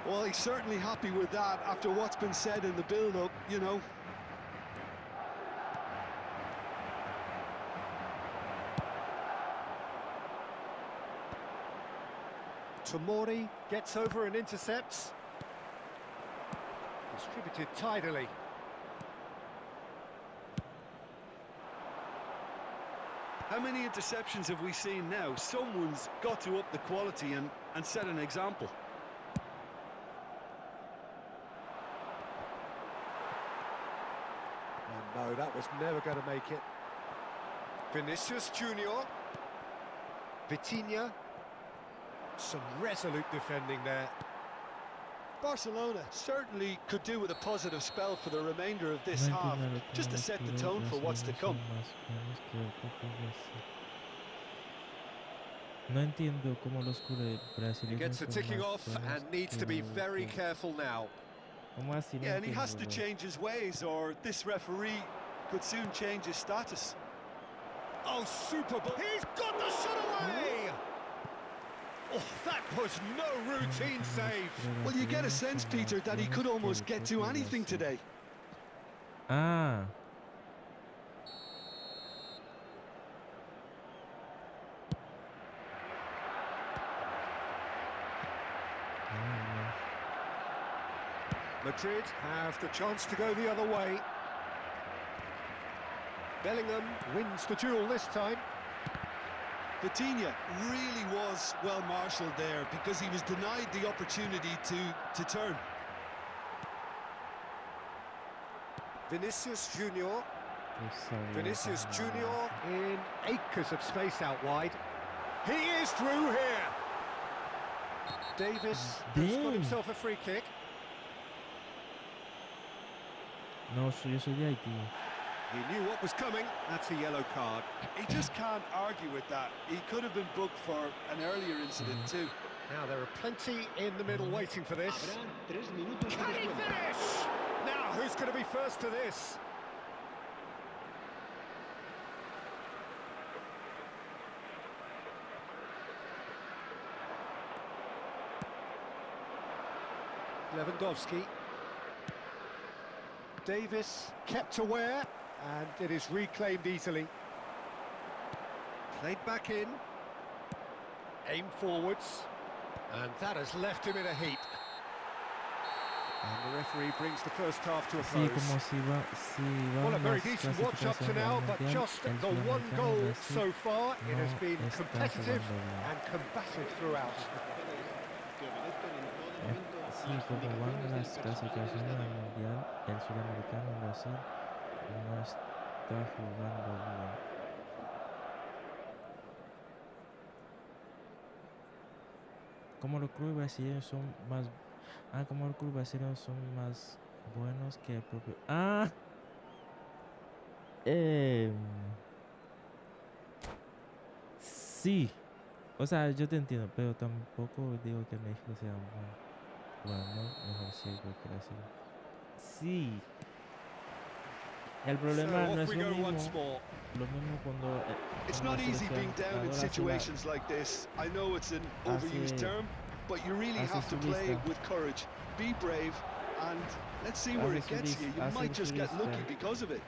Well, he's certainly happy with that after what's been said in the build-up, you know. Tomori gets over and intercepts. Distributed tidily. How many interceptions have we seen now? Someone's got to up the quality and set an example. And no, that was never going to make it. Vinicius Junior. Vitinha. Some resolute defending there. Barcelona certainly could do with a positive spell for the remainder of this half, just to set the tone for what's to come. No entiendo cómo los brasileños He gets the son ticking más off buenos and needs to que be los very que- careful now. ¿Cómo así? No Yeah, and he entiendo, has to bro. change his ways, or this referee could soon change his status. Oh, super ball. He's got the shot away! Oh, that was no routine save. Well, you get a sense, Peter, that he could almost get to anything today. Ah. Madrid have the chance to go the other way. Bellingham wins the duel this time. Vitinha really was well marshalled there because he was denied the opportunity to turn. Vinicius Junior. Vinicius Junior in acres of space out wide. He is through here. Davis has got Damn. himself a free kick. No, yo soy de Haití. He knew what was coming. That's a yellow card. He just can't argue with that. He could have been booked for an earlier incident too. Now there are plenty in the middle waiting for this. Habrá 3 minutos de Can he descuento. finish? Now who's going to be first to this? Lewandowski. Davis kept aware, and it is reclaimed easily. Played back in. Aim forwards. And that has left him in a heap. And the referee brings the first half to a Sí, close. como si va Well, a very las decent watch up to clasificaciones now, al but Mundial, just el the one sudamericano goal Brasil so far. It has no been está competitive jugando bien. and combative throughout. Que obedezcan en todo momento Sí, las como van indicaciones las del clasificaciones al Mundial, el sudamericano Brasil no está jugando bien. Como los clubes brasileños son más... Ah, como los clubes brasileños son más buenos que el propio... Ah. Sí. O sea, yo te entiendo, pero tampoco digo que México sea bueno, mejor sí que Brasil. Sí. El So problema no off es we lo go mismo, once more. lo mismo cuando, It's cuando not el easy being down in seleccionador hace, situations like this. I know it's an overused hace, term, but you really hace have to su play lista, it with courage. Be brave, and let's see where it gets you. You might hace su just get lista. lucky because of it.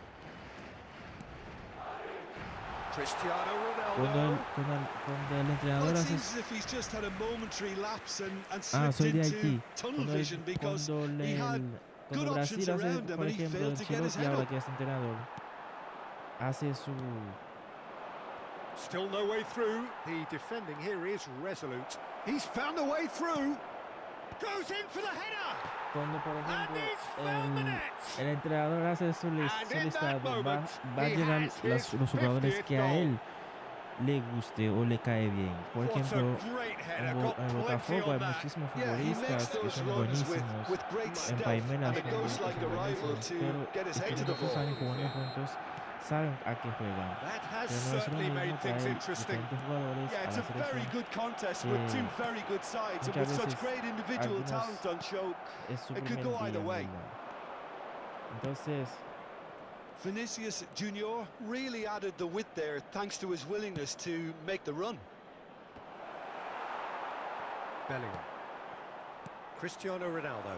Cristiano Cuando Ronaldo. cuando el Well, entrenador it hace seems as if he's just had a momentary lapse and ah, slipped soy de into Haití. tunnel vision because Cuando, he had good cuando options Brasil hace, around him por and he ejemplo, failed to get his Ancelotti head ahora up. que es entrenador, hace su Still no way through. The defending here is resolute. He's found a way through. Goes in for the header. cuando, por ejemplo, And he's found the net. el entrenador hace su And in listado, that moment, va a he llevar has his los jugadores 50th que a goal. él le guste o le cae bien. Por What a ejemplo, great header. en, Got en plenty Botafogo hay on that. muchísimos Yeah, he makes futbolistas que those son runs buenísimos. with great En stealth, palmeiras and a ghost-like son arrival buenísimos, to pero get his los head que to the muchos ball. años jugando juntos saben a qué juegan. That has Pero no es lo certainly made mismo things traer interesting. diferentes jugadores Yeah, a it's la a very selección good contest que with two very good sides, and muchas with such veces great individual algunos talent on show, es su it primer could go día, either en way. verdad. Entonces, Vinicius Junior really added the width there thanks to his willingness to make the run. Bellingham. Cristiano Ronaldo.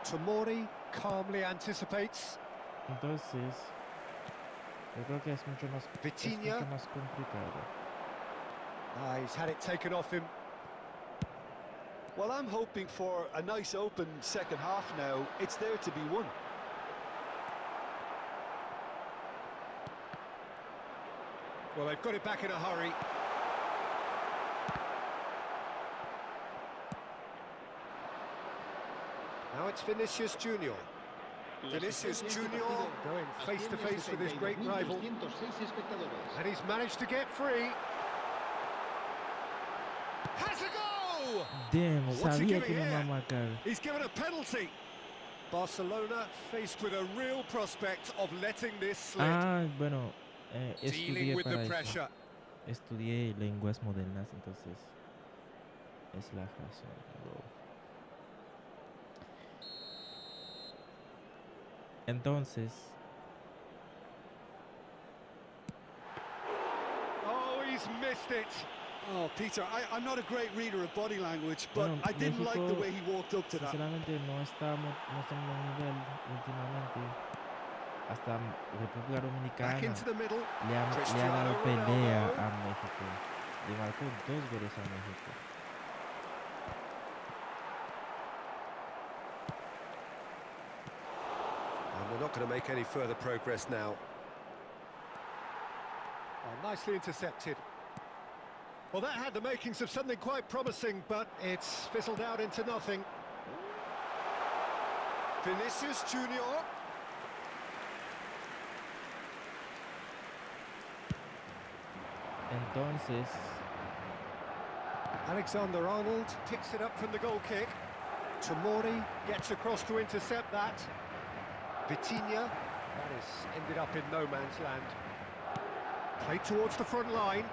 Tomori calmly anticipates. entonces, yo creo que es mucho Vitinha. más complicado. He's had it taken off him. Well, I'm hoping for a nice open second half now. It's there to be won. Well, they've got it back in a hurry. Now it's Vinicius Junior. Vinicius Junior going face to face with his great rival. And he's managed to get free. Has a go! Damn, What's he sabía giving que me iba a here? marcar. He's given a penalty. Barcelona faced with a real prospect of letting this slip. Ah, bueno, Dealing estudié with the para eso. pressure. Estudié lenguas modernas, entonces es la razón, bro. Entonces, Oh, he's missed it. Oh, Peter, I'm not a great reader of body language, but bueno, I didn't like the México, way he walked up to that. sinceramente, no estamos en un nivel últimamente. Hasta República Dominicana Back into the middle. le ha Cristiano dado pelea Ronaldo. a México. Le marcó 2 goles a México. And we're not going to make any further progress now. Oh, nicely intercepted. Well, that had the makings of something quite promising, but it's fizzled out into nothing. Vinicius Junior. Entonces, Alexander-Arnold picks it up from the goal kick. Tomori gets across to intercept that. Vitinha, that has ended up in no man's land. Played towards the front line.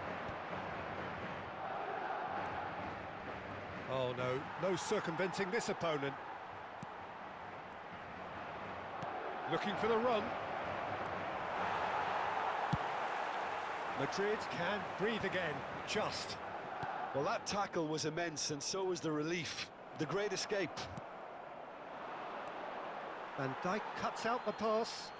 Oh no, no circumventing this opponent. Looking for the run. Madrid can breathe again, just. Well, that tackle was immense, and so was the relief. The great escape. Van Dijk cuts out the pass.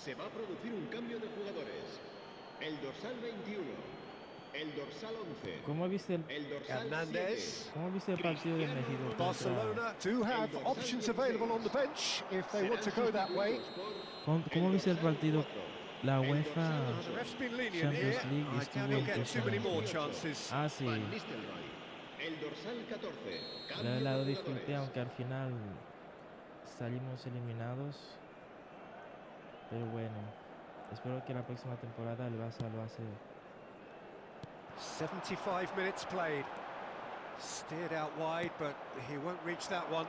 Se va a producir un cambio de jugadores. El dorsal 21, el dorsal 11, ¿cómo viste el dorsal Hernández. 7. ¿Cómo viste el partido de México contra... Barcelona do have options available on the bench if they want to go that way. ¿Cómo viste el partido La El dorsal UEFA The 8, ref's been lenient here. Champions League I doubt estuvo he'll get too many more impresionante. 28, chances. Ah, Van sí, Nistelrooy. El dorsal 14, la cambio verdad de lo disfruté, jugadores. aunque al final salimos eliminados. Pero bueno, espero que la próxima temporada el Barça lo hace. 75 minutes played. Steered out wide, but he won't reach that one.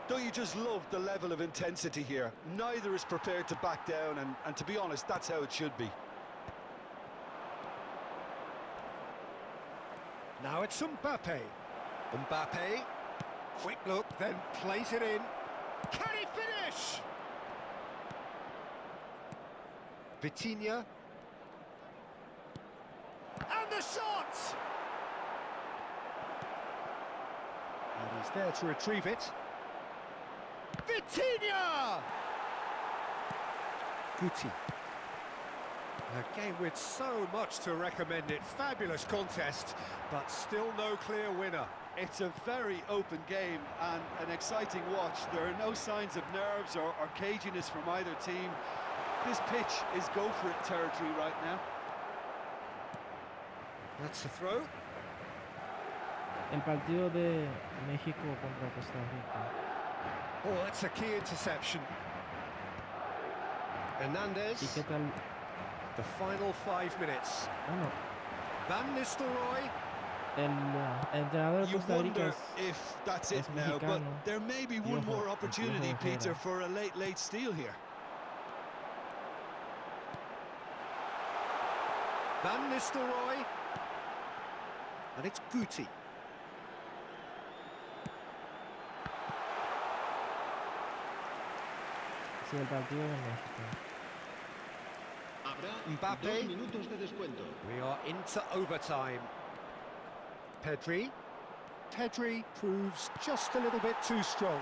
Don't you just love the level of intensity here? Neither is prepared to back down, and to be honest, that's how it should be. Now it's Mbappe. Mbappe, quick look, then plays it in. Can he finish? Vitinha. And the shot! And he's there to retrieve it. Vitinha! Guti. A game with so much to recommend it. Fabulous contest, but still no clear winner. It's a very open game and an exciting watch. There are no signs of nerves or caginess from either team. This pitch is go-for-it territory right now. That's the throw. El partido de México contra Costa Rica. Oh, that's a key interception. ¿Y Hernandez, qué tal? the final 5 minutes. Bueno, Van Nistelrooy. el entrenador de You Costa Rica wonder es, if that's it es now, but mexicano. there may be one Piojo, more el opportunity, Piojo Peter, Herrera. for a late steal here. Van Nistelrooy. And it's Guti. Sí, el partido de México. Habrá Mbappe. 2 minutos de descuento. We are into overtime. Pedri. Pedri proves just a little bit too strong.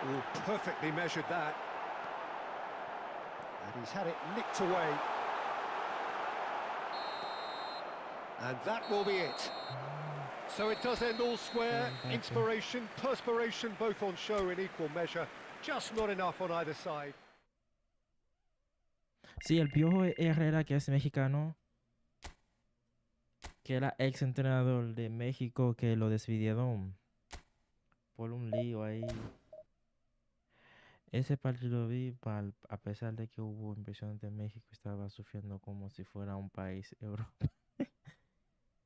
Oh, perfectly measured that. And he's had it nicked away. And that will be it. So it does end all square. Inspiration, perspiration, both on show in equal measure. Just not enough on either side. Sí, el Piojo Herrera, que es mexicano, que era ex entrenador de México, que lo despidieron por un lío ahí. Ese partido vi, a pesar de que hubo impresionante en México, estaba sufriendo como si fuera un país europeo.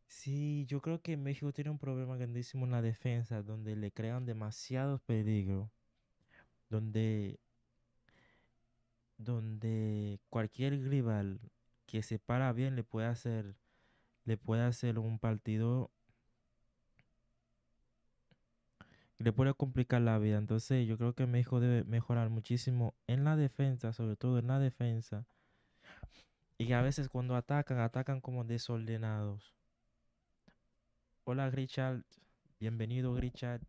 Sí, yo creo que México tiene un problema grandísimo en la defensa, donde le crean demasiados peligros, donde, donde cualquier rival que se para bien le puede hacer un partido, le puede complicar la vida. Entonces yo creo que México debe mejorar muchísimo en la defensa, sobre todo en la defensa. Y que a veces cuando atacan como desordenados. Hola, Richard. Bienvenido, Richard.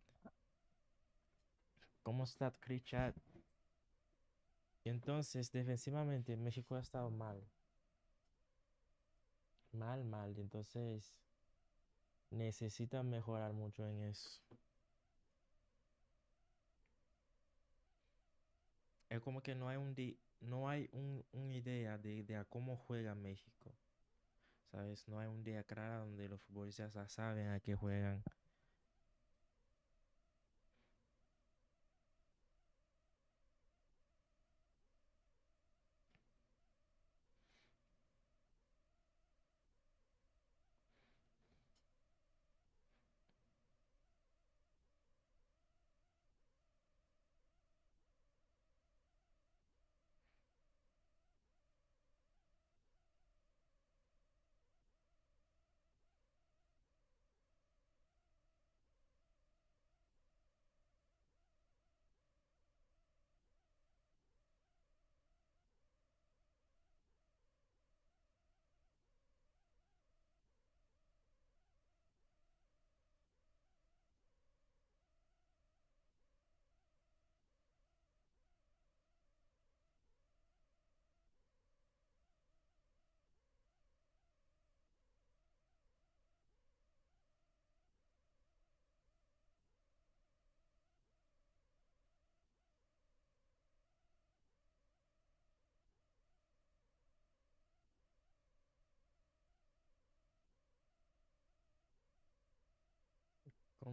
¿Cómo estás, Richard? Y entonces, defensivamente, México ha estado mal. Mal, mal. Y entonces, necesitan mejorar mucho en eso. Es como que no hay una idea de a cómo juega México. ¿Sabes? No hay un día clara donde los futbolistas ya saben a qué juegan.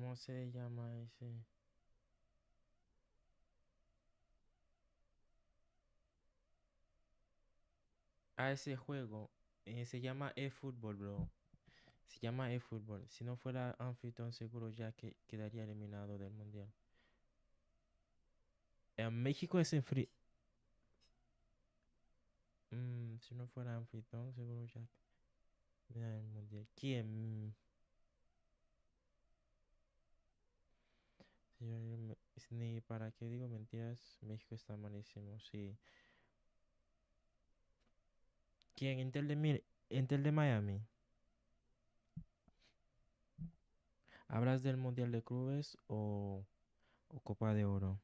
¿Cómo se llama ese? Ah, ese juego se llama eFootball, bro. Se llama eFootball. Si no fuera anfitrión, seguro ya que quedaría eliminado del mundial. México es si no fuera anfitrión, seguro ya quedaría el mundial. ¿Quién? Ni para qué digo mentiras, México está malísimo, sí. ¿Quién? Inter de Miami. ¿Hablas del Mundial de Clubes o Copa de Oro?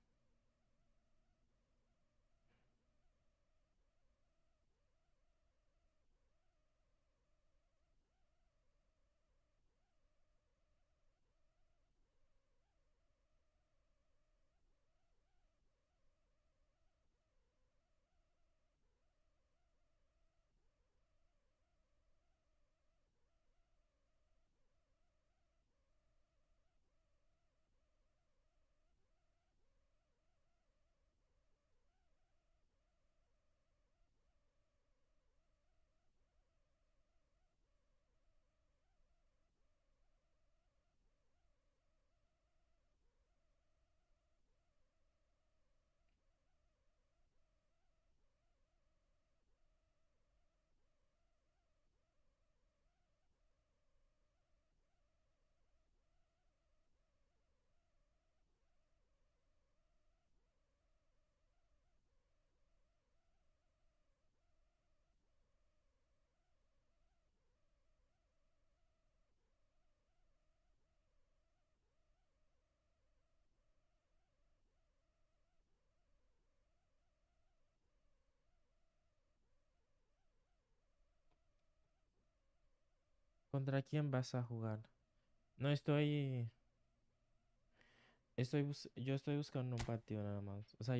¿Contra quién vas a jugar? No yo estoy buscando un partido nada más. O sea,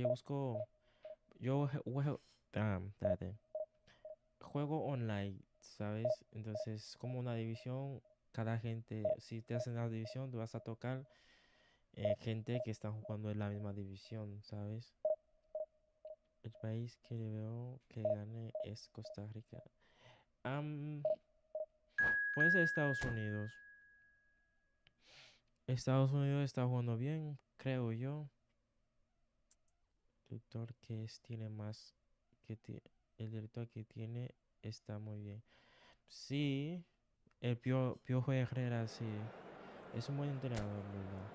espérate. Juego online, ¿sabes? Entonces, como una división, cada gente, si te hacen la división, tú vas a tocar gente que está jugando en la misma división, ¿sabes? El país que veo que gane es Costa Rica. Am, Puede ser Estados Unidos. Estados Unidos está jugando bien, creo yo. El director tiene más el director que tiene está muy bien. Sí, el Piojo Herrera, sí. Es un buen entrenador, ¿verdad?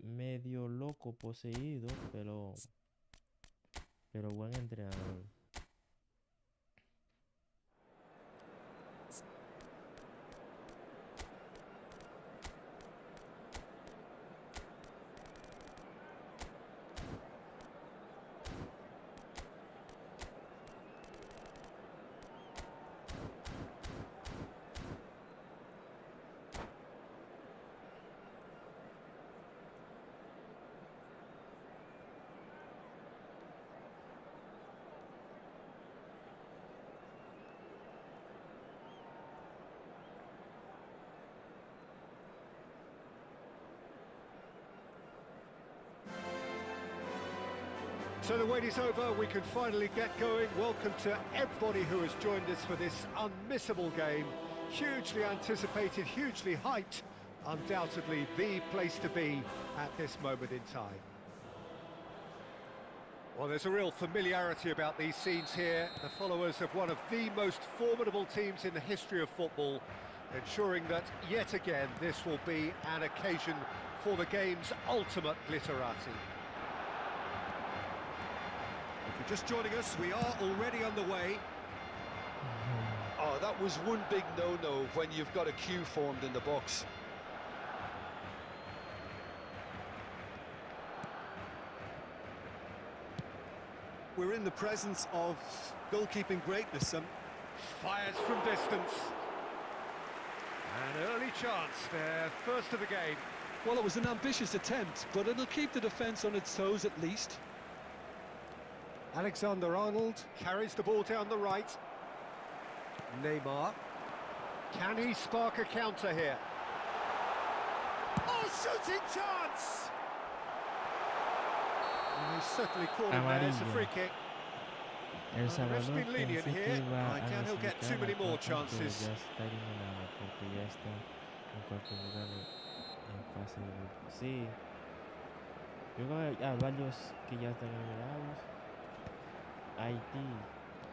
Medio loco poseído, pero buen entrenador. So the wait is over, we can finally get going. Welcome to everybody who has joined us for this unmissable game. Hugely anticipated, hugely hyped. Undoubtedly the place to be at this moment in time. Well, there's a real familiarity about these scenes here. The followers of one of the most formidable teams in the history of football, ensuring that, yet again, this will be an occasion for the game's ultimate glitterati. If you're just joining us, we are already underway. Oh, that was one big no-no when you've got a queue formed in the box. We're in the presence of goalkeeping greatness. Fires from distance. An early chance there, first of the game. Well, it was an ambitious attempt, but it'll keep the defence on its toes at least. Alexander-Arnold carries the ball down the right. Neymar Can he spark a counter here? Oh, shooting chance! Oh, he's certainly caught him there. It's a free kick. El The ref's Salvador been lenient pensé que here. iba I a doubt he'll get clasificar too a many more cuartos, pero chances. ya está eliminado porque ya está en cuarto lugar en fase de grupo. Sí, yo creo que hay varios que ya están eliminados. Haití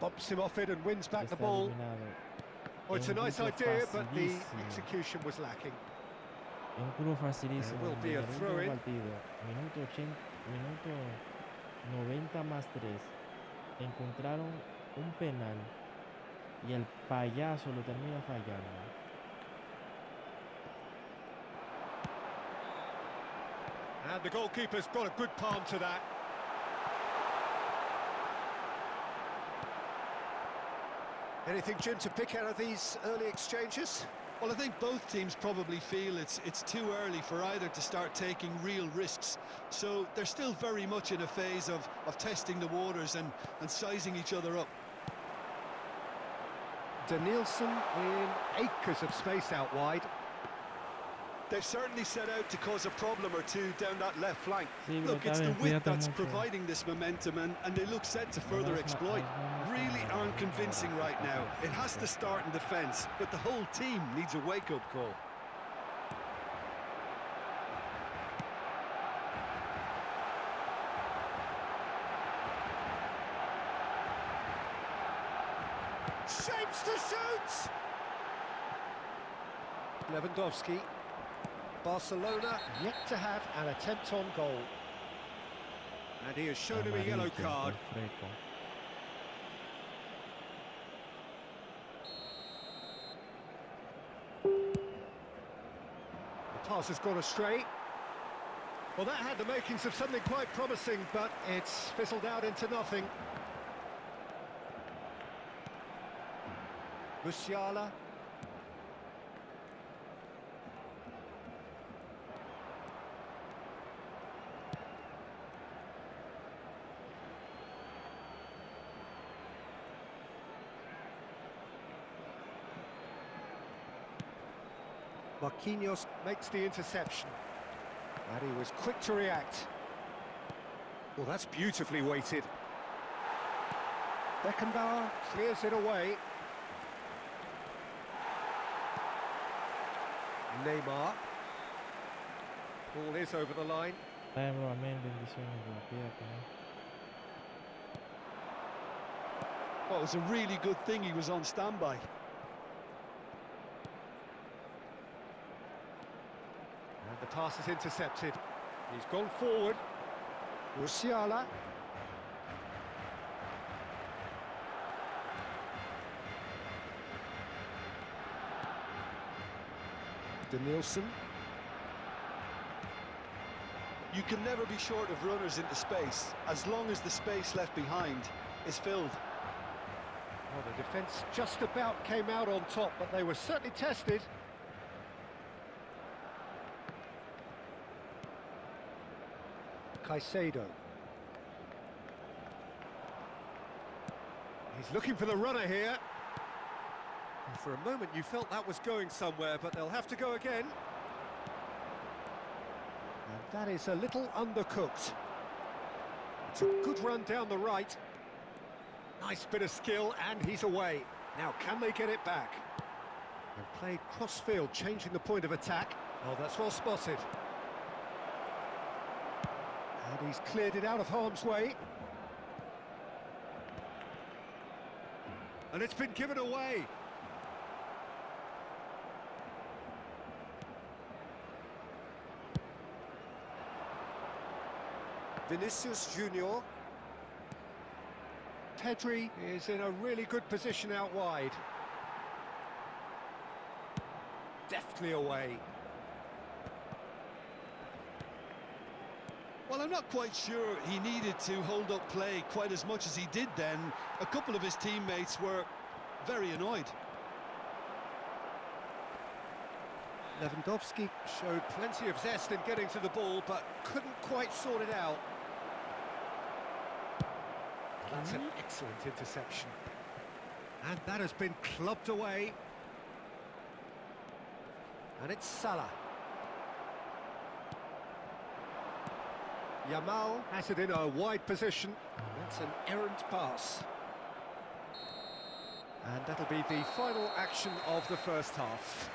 Bumps him off it and wins ya back the está ball. eliminado. Oh, it's a En un nice grupo idea, but the facilísimo. execution was lacking. En un grupo facilísimo. There will be En a el último throw-in. partido, minuto 90 más 3, encontraron un penal y el payaso lo termina fallando. And the goalkeeper's got a good palm to that. Anything, Jim, to pick out of these early exchanges? Well, I think both teams probably feel it's too early for either to start taking real risks. So they're still very much in a phase of testing the waters and sizing each other up. Danielson in acres of space out wide. They've certainly set out to cause a problem or two down that left flank. Sí, Look, it's the Octavio, width cuídate that's mucho. providing this momentum, and they look set to further exploit. Really aren't convincing right now. It has to start in defence, but the whole team needs a wake-up call. Shapes to shoot! Lewandowski. Barcelona yet to have an attempt on goal. And he has shown him a yellow Amarilla, card. Freco. The pass has gone astray. Well, that had the makings of something quite promising, but it's fizzled out into nothing. Musiala. Marquinhos makes the interception. And he was quick to react. Well, that's beautifully weighted. Beckenbauer clears it away. Neymar. Ball is over the line. Amén, bendiciones, cuídate, ¿no? Well, it was a really good thing he was on standby. And the pass is intercepted. He's gone forward. Musiala. Danielson. You can never be short of runners into space, as long as the space left behind is filled. Well, the defence just about came out on top, but they were certainly tested. Caicedo. He's looking for the runner here. And for a moment you felt that was going somewhere, but they'll have to go again. And that is a little undercooked. It's a good run down the right. Nice bit of skill, and he's away. Now, can they get it back? And played cross-field, changing the point of attack. Oh, that's well spotted. And he's cleared it out of harm's way. And it's been given away. Vinicius Junior. Pedri is in a really good position out wide. Deftly away. Well, I'm not quite sure he needed to hold up play quite as much as he did then. A couple of his teammates were very annoyed. Lewandowski showed plenty of zest in getting to the ball, but couldn't quite sort it out. That's an excellent interception. And that has been clubbed away. And it's Salah. Yamal has it in a wide position. That's an errant pass. And that'll be the final action of the first half.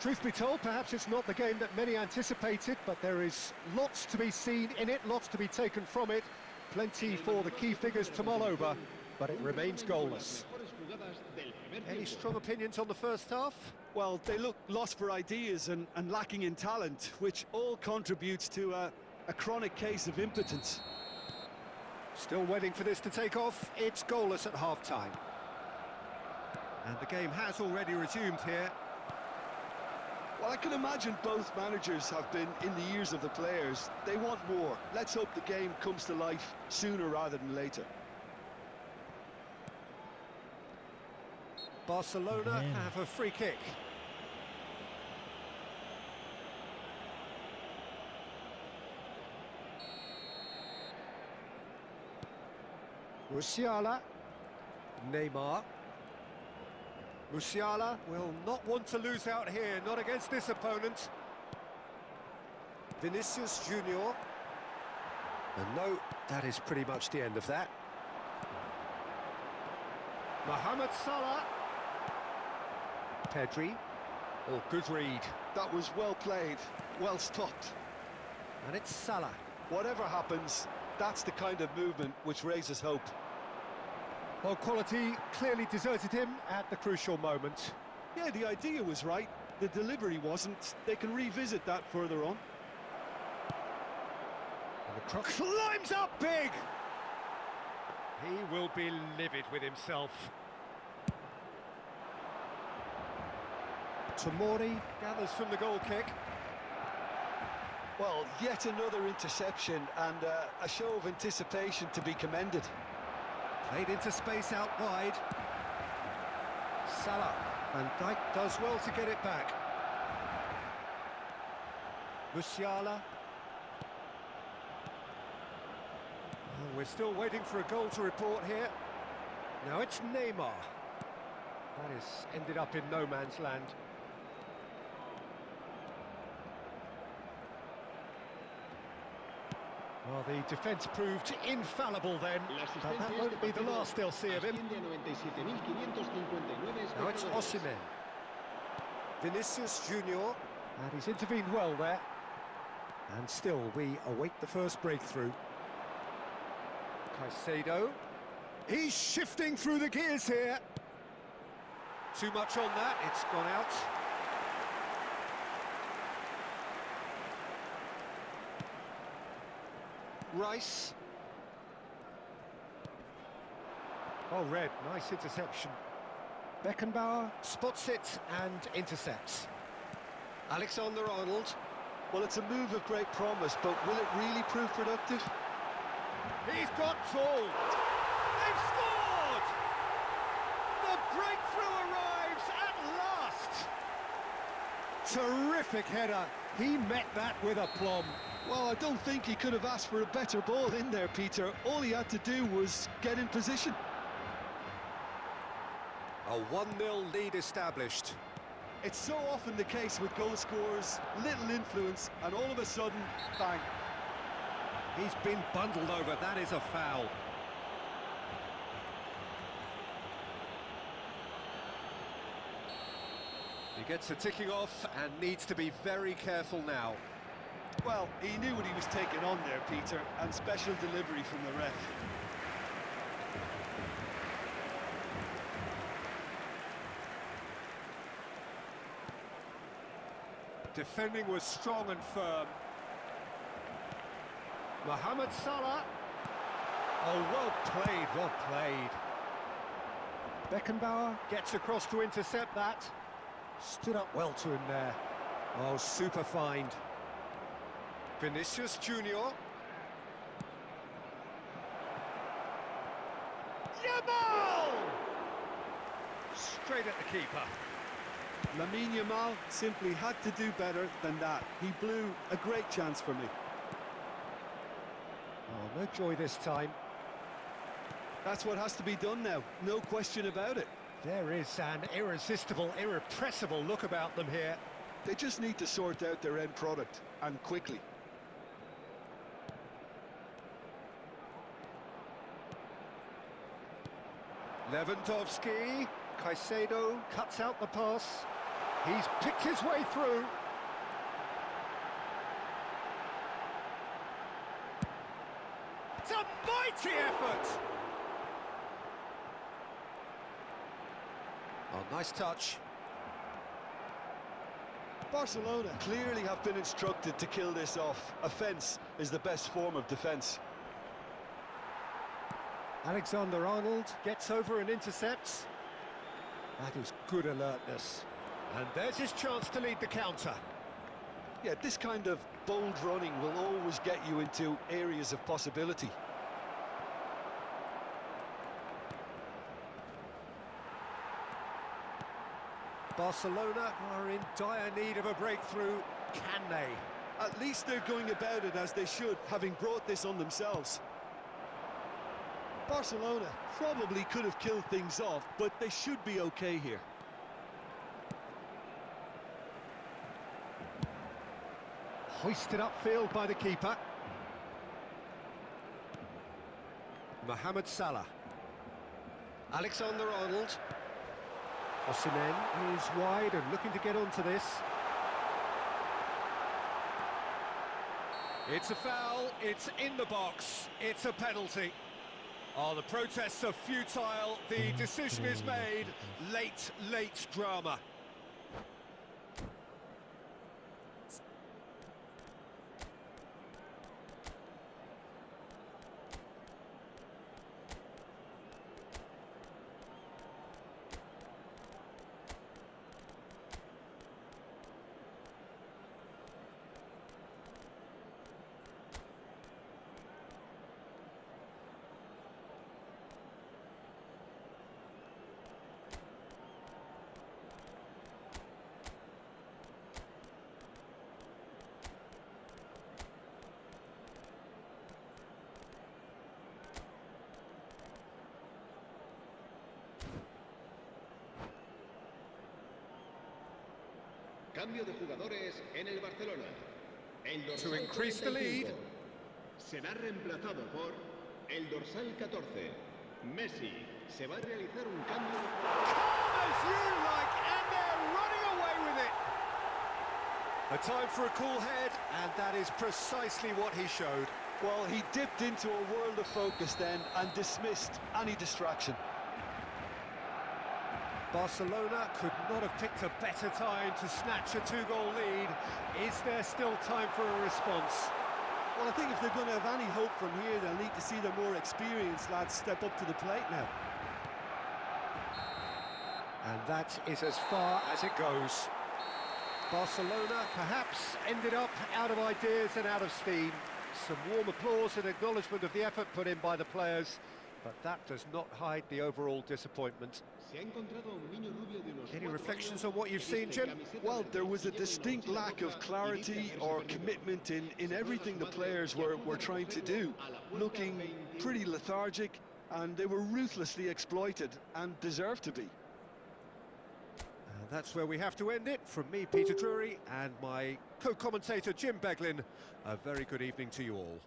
Truth be told, perhaps it's not the game that many anticipated, but there is lots to be seen in it, lots to be taken from it. Plenty for the key figures to mull over, but it remains goalless. Any strong opinions on the first half? Well, they look lost for ideas and lacking in talent, which all contributes to a chronic case of impotence. Still waiting for this to take off. It's goalless at half-time. And the game has already resumed here. Well, I can imagine both managers have been in the ears of the players. They want more. Let's hope the game comes to life sooner rather than later. Barcelona have a free kick. Musiala. Neymar. Musiala will not want to lose out here, not against this opponent. Vinicius Junior. And no, that is pretty much the end of that. Mohamed Salah. Pedri. Oh, good read. That was well played, well stopped. And it's Salah. Whatever happens, that's the kind of movement which raises hope. Well, quality clearly deserted him at the crucial moment. Yeah, the idea was right. The delivery wasn't. They can revisit that further on. And the cross climbs up big! He will be livid with himself. Tomori gathers from the goal kick. Well, yet another interception and a show of anticipation to be commended. Played into space out wide. Salah. Van Dijk does well to get it back. Musiala. Oh, we're still waiting for a goal to report here. Now it's Neymar. That has ended up in no man's land. Well, the defence proved infallible then, but that won't be the last they'll see of him. Now it's Osimhen. Vinicius Junior. And he's intervened well there. And still, we await the first breakthrough. Caicedo. He's shifting through the gears here. Too much on that, it's gone out. Rice. Oh, Red, nice interception. Beckenbauer spots it and intercepts. Alexander-Arnold. Well, it's a move of great promise, but will it really prove productive? He's got tall. They've scored! The breakthrough arrives at last! Terrific header. He met that with aplomb. Well, I don't think he could have asked for a better ball in there, Peter. All he had to do was get in position. A 1-0 lead established. It's so often the case with goal scorers, little influence, and all of a sudden, bang. He's been bundled over, that is a foul. He gets a ticking off and needs to be very careful now. Well, he knew what he was taking on there, Peter, and special delivery from the ref. Defending was strong and firm. Mohamed Salah. Oh, well played, well played. Beckenbauer gets across to intercept that. Stood up well to him there. Oh, super find. Vinicius Junior. Yamal! Straight at the keeper. Lamine Yamal simply had to do better than that. He blew a great chance for me. Oh, no joy this time. That's what has to be done now, no question about it. There is an irresistible, irrepressible look about them here. They just need to sort out their end product, and quickly. Lewandowski, Caicedo cuts out the pass. He's picked his way through. It's a mighty effort! Oh, nice touch. Barcelona clearly have been instructed to kill this off. Offence is the best form of defence. Alexander-Arnold gets over and intercepts. That is good alertness. And there's his chance to lead the counter. Yeah, this kind of bold running will always get you into areas of possibility. Barcelona are in dire need of a breakthrough. Can they? At least they're going about it as they should, having brought this on themselves. Barcelona probably could have killed things off, but they should be okay here. Hoisted upfield by the keeper. Mohamed Salah. Alexander-Arnold. Osimhen is wide and looking to get onto this. It's a foul, it's in the box, it's a penalty. Oh, the protests are futile, the decision is made. Late drama. Cambio de jugadores en el Barcelona. El dorsal To increase the 45 lead. será reemplazado por el dorsal 14. Messi. Se va a realizar un cambio. Calm as you like, and they're running away with it. A time for a cool head, and that is precisely what he showed. Well, he dipped into a world of focus then and dismissed any distraction. Barcelona could not have picked a better time to snatch a two-goal lead. Is there still time for a response? Well, I think if they're going to have any hope from here, they'll need to see their more experienced lads step up to the plate now. And that is as far as it goes. Barcelona perhaps ended up out of ideas and out of steam. Some warm applause and acknowledgement of the effort put in by the players, but that does not hide the overall disappointment. Any reflections on what you've seen, Jim? Well, there was a distinct lack of clarity or commitment in everything the players were trying to do. Looking pretty lethargic, and they were ruthlessly exploited and deserved to be. That's where we have to end it. From me, Peter Drury, and my co-commentator, Jim Beglin, a very good evening to you all.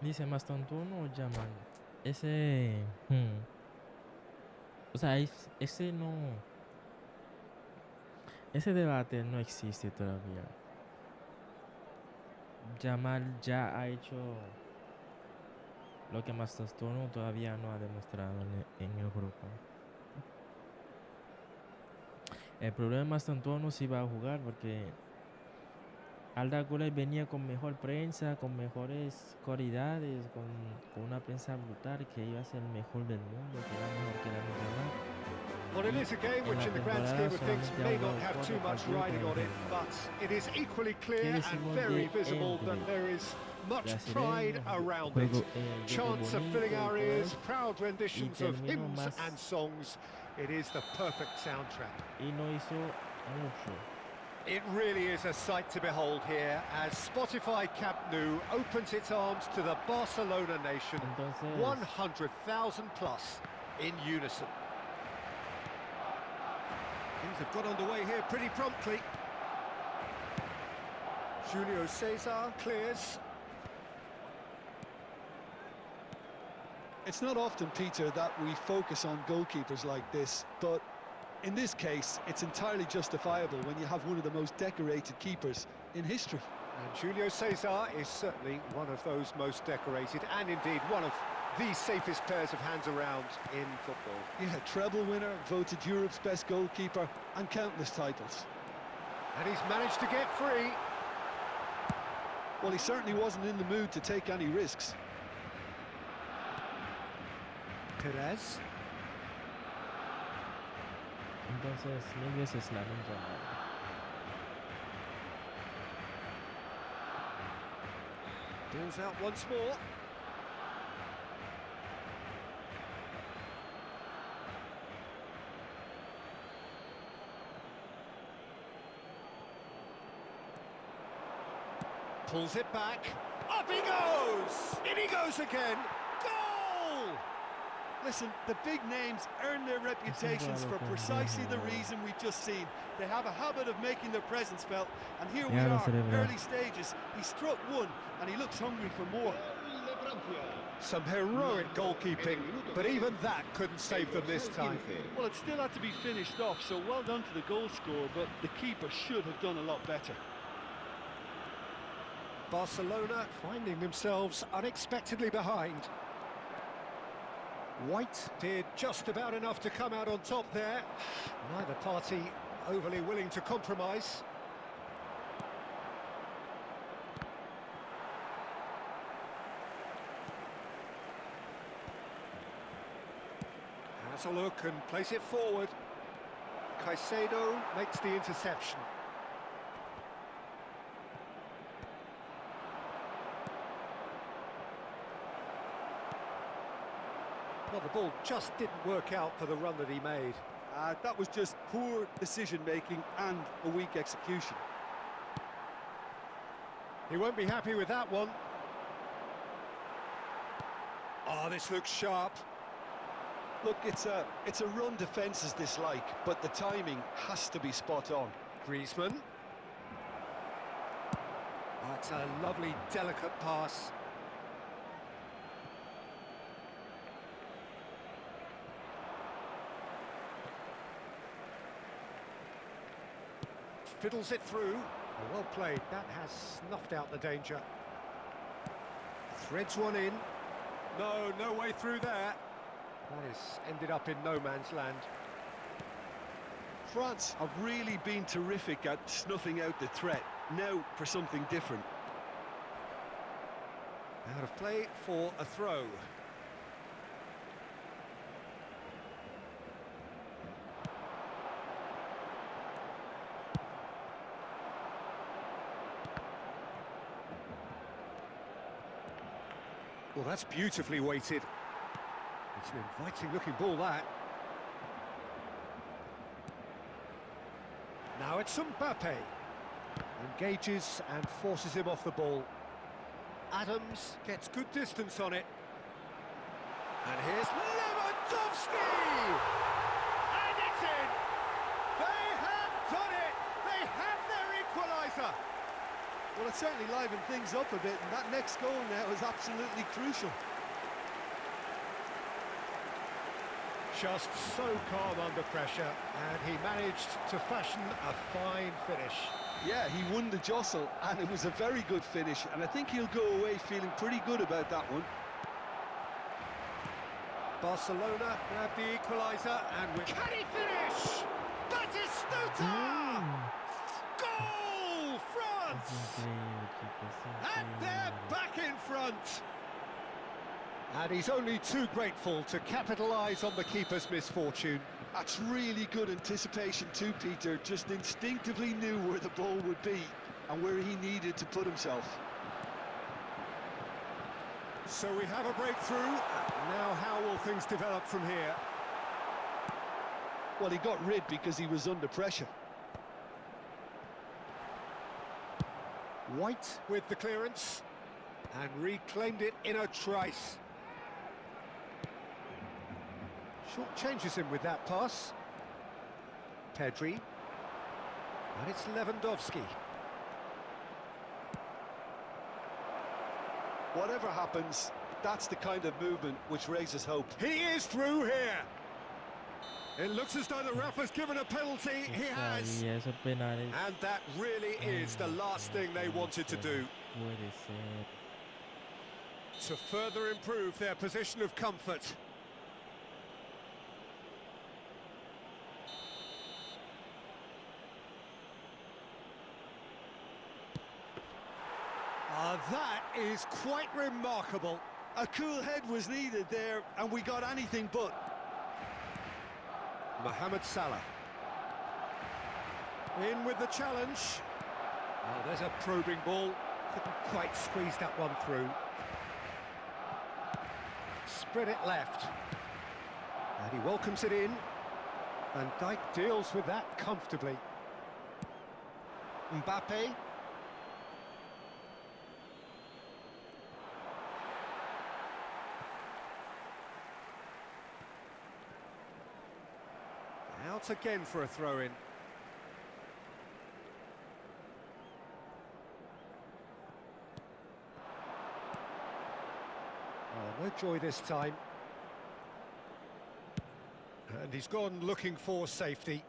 Dice Mastantuono o Yamal. Ese. O sea, ese no. Ese debate no existe todavía. Yamal ya ha hecho lo que Mastantuono todavía no ha demostrado en Europa. El problema de Mastantuono sí va a jugar porque Alda Gulay venía con mejor prensa, con mejores cualidades, con una prensa brutal, que iba a ser el mejor del mundo, que era mejor que Lamine Yamal. Well, it is a game which in the grand scheme of things may not have too much riding on it, but it is equally clear and very visible that there is much pride around it. Chants are filling our ears, proud renditions of hymns and songs. It is the perfect soundtrack. Y no hizo mucho. It really is a sight to behold here as Spotify Camp Nou opens its arms to the Barcelona nation, 100,000 plus in unison. Things have got underway here pretty promptly. Julio Cesar clears. It's not often, Peter, that we focus on goalkeepers like this, but in this case, it's entirely justifiable when you have one of the most decorated keepers in history. And Julio Cesar is certainly one of those most decorated, and indeed one of the safest pairs of hands around in football. Yeah, treble winner, voted Europe's best goalkeeper, and countless titles. And he's managed to get free. Well, he certainly wasn't in the mood to take any risks. Perez. Entonces, mil veces Lamine Yamal. Ball's out once more. Pulls it back. Up he goes! In he goes again! Goal! Listen, the big names earn their reputations for precisely the reason we've just seen. They have a habit of making their presence felt, and here we are, early stages. He struck one, and he looks hungry for more. Some heroic goalkeeping, but even that couldn't save them this time. Well, it still had to be finished off, so well done to the goal scorer, but the keeper should have done a lot better. Barcelona finding themselves unexpectedly behind. White did just about enough to come out on top there. Neither party overly willing to compromise. Has a look and plays it forward. Caicedo makes the interception. Well, the ball just didn't work out for the run that he made. That was just poor decision-making and a weak execution. He won't be happy with that one. Oh, this looks sharp. Look, it's a run defence's dislike, but the timing has to be spot on. Griezmann. Oh, it's a lovely, delicate pass. Fiddles it through. Oh, well played. That has snuffed out the danger. Threads one in. No way through there. That has ended up in no man's land. France have really been terrific at snuffing out the threat. Now for something different. Out of play for a throw. Well, that's beautifully weighted. It's an inviting-looking ball, that. Now it's Mbappe. Engages and forces him off the ball. Adams gets good distance on it. And here's Lewandowski! And it's in! They have done it! They have their equaliser! Well, it certainly livened things up a bit, and that next goal now is absolutely crucial. Just so calm under pressure, and he managed to fashion a fine finish. Yeah, he won the jostle, and it was a very good finish, and I think he'll go away feeling pretty good about that one. Barcelona grab the equaliser, and can he finish? Batistuta! Goal, France! And they're back in front! And he's only too grateful to capitalise on the keeper's misfortune. That's really good anticipation too, Peter. Just instinctively knew where the ball would be and where he needed to put himself. So we have a breakthrough. Now how will things develop from here? Well, he got rid because he was under pressure. White with the clearance and reclaimed it in a trice. Short changes him with that pass. Pedri. And it's Lewandowski. Whatever happens, that's the kind of movement which raises hope. He is through here. It looks as though the ref has given a penalty. He has. And that really is the last thing they wanted to do. To further improve their position of comfort. That is quite remarkable. A cool head was needed there, and we got anything but. Mohamed Salah. In with the challenge. Oh, there's a probing ball. Couldn't quite squeeze that one through. Spread it left. And he welcomes it in. And Dijk deals with that comfortably. Mbappe. Out again for a throw-in. Oh, no joy this time. And he's gone looking for safety.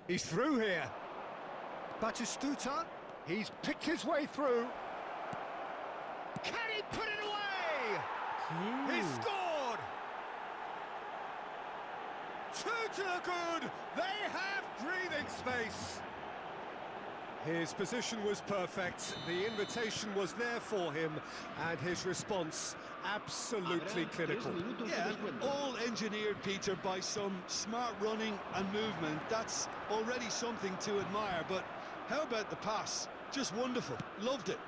He's through here. Batistuta, he's picked his way through. Can he put it away? He scored! Two to the good. They have breathing space. His position was perfect. The invitation was there for him, and his response absolutely clinical. Yeah, all engineered, Peter, by some smart running and movement. That's already something to admire, but how about the pass? Just wonderful. Loved it.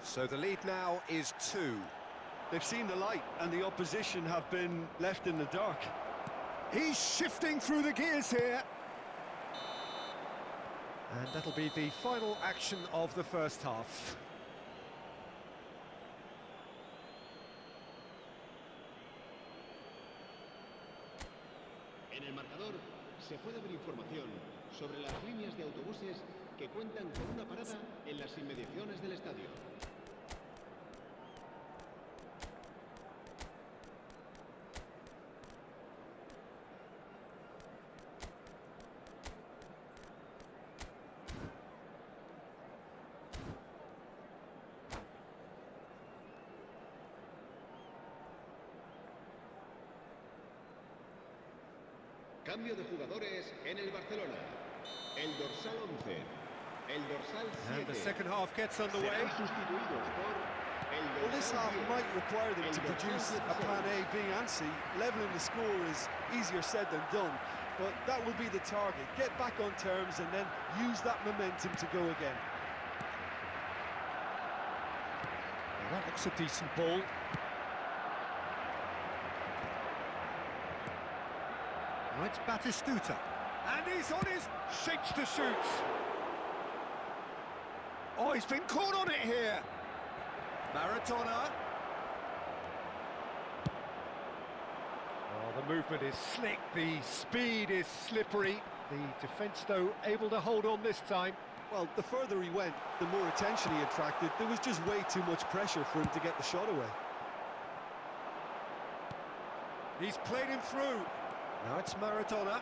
So the lead now is 2. They've seen the light and the opposition have been left in the dark. He's shifting through the gears here. And that'll be the final action of the first half. En el marcador se puede ver información sobre las líneas de autobuses que cuentan con una parada en las inmediaciones del estadio. Cambio de jugadores en el Barcelona. El dorsal 11. El dorsal 7. And the second half gets underway. Serán sustituidos por el Well, this dorsal half 10. might require them to produce a plan A, B and C. Leveling the score is easier said than done, but that will be the target. Get back on terms and then use that momentum to go again. Well, that looks a decent ball. Now it's Batistuta. And he's on his shapes to shoot. Oh, he's been caught on it here. Maradona. Oh, the movement is slick, the speed is slippery. The defence, though, able to hold on this time. Well, the further he went, the more attention he attracted. There was just way too much pressure for him to get the shot away. He's played him through. Now it's Maradona.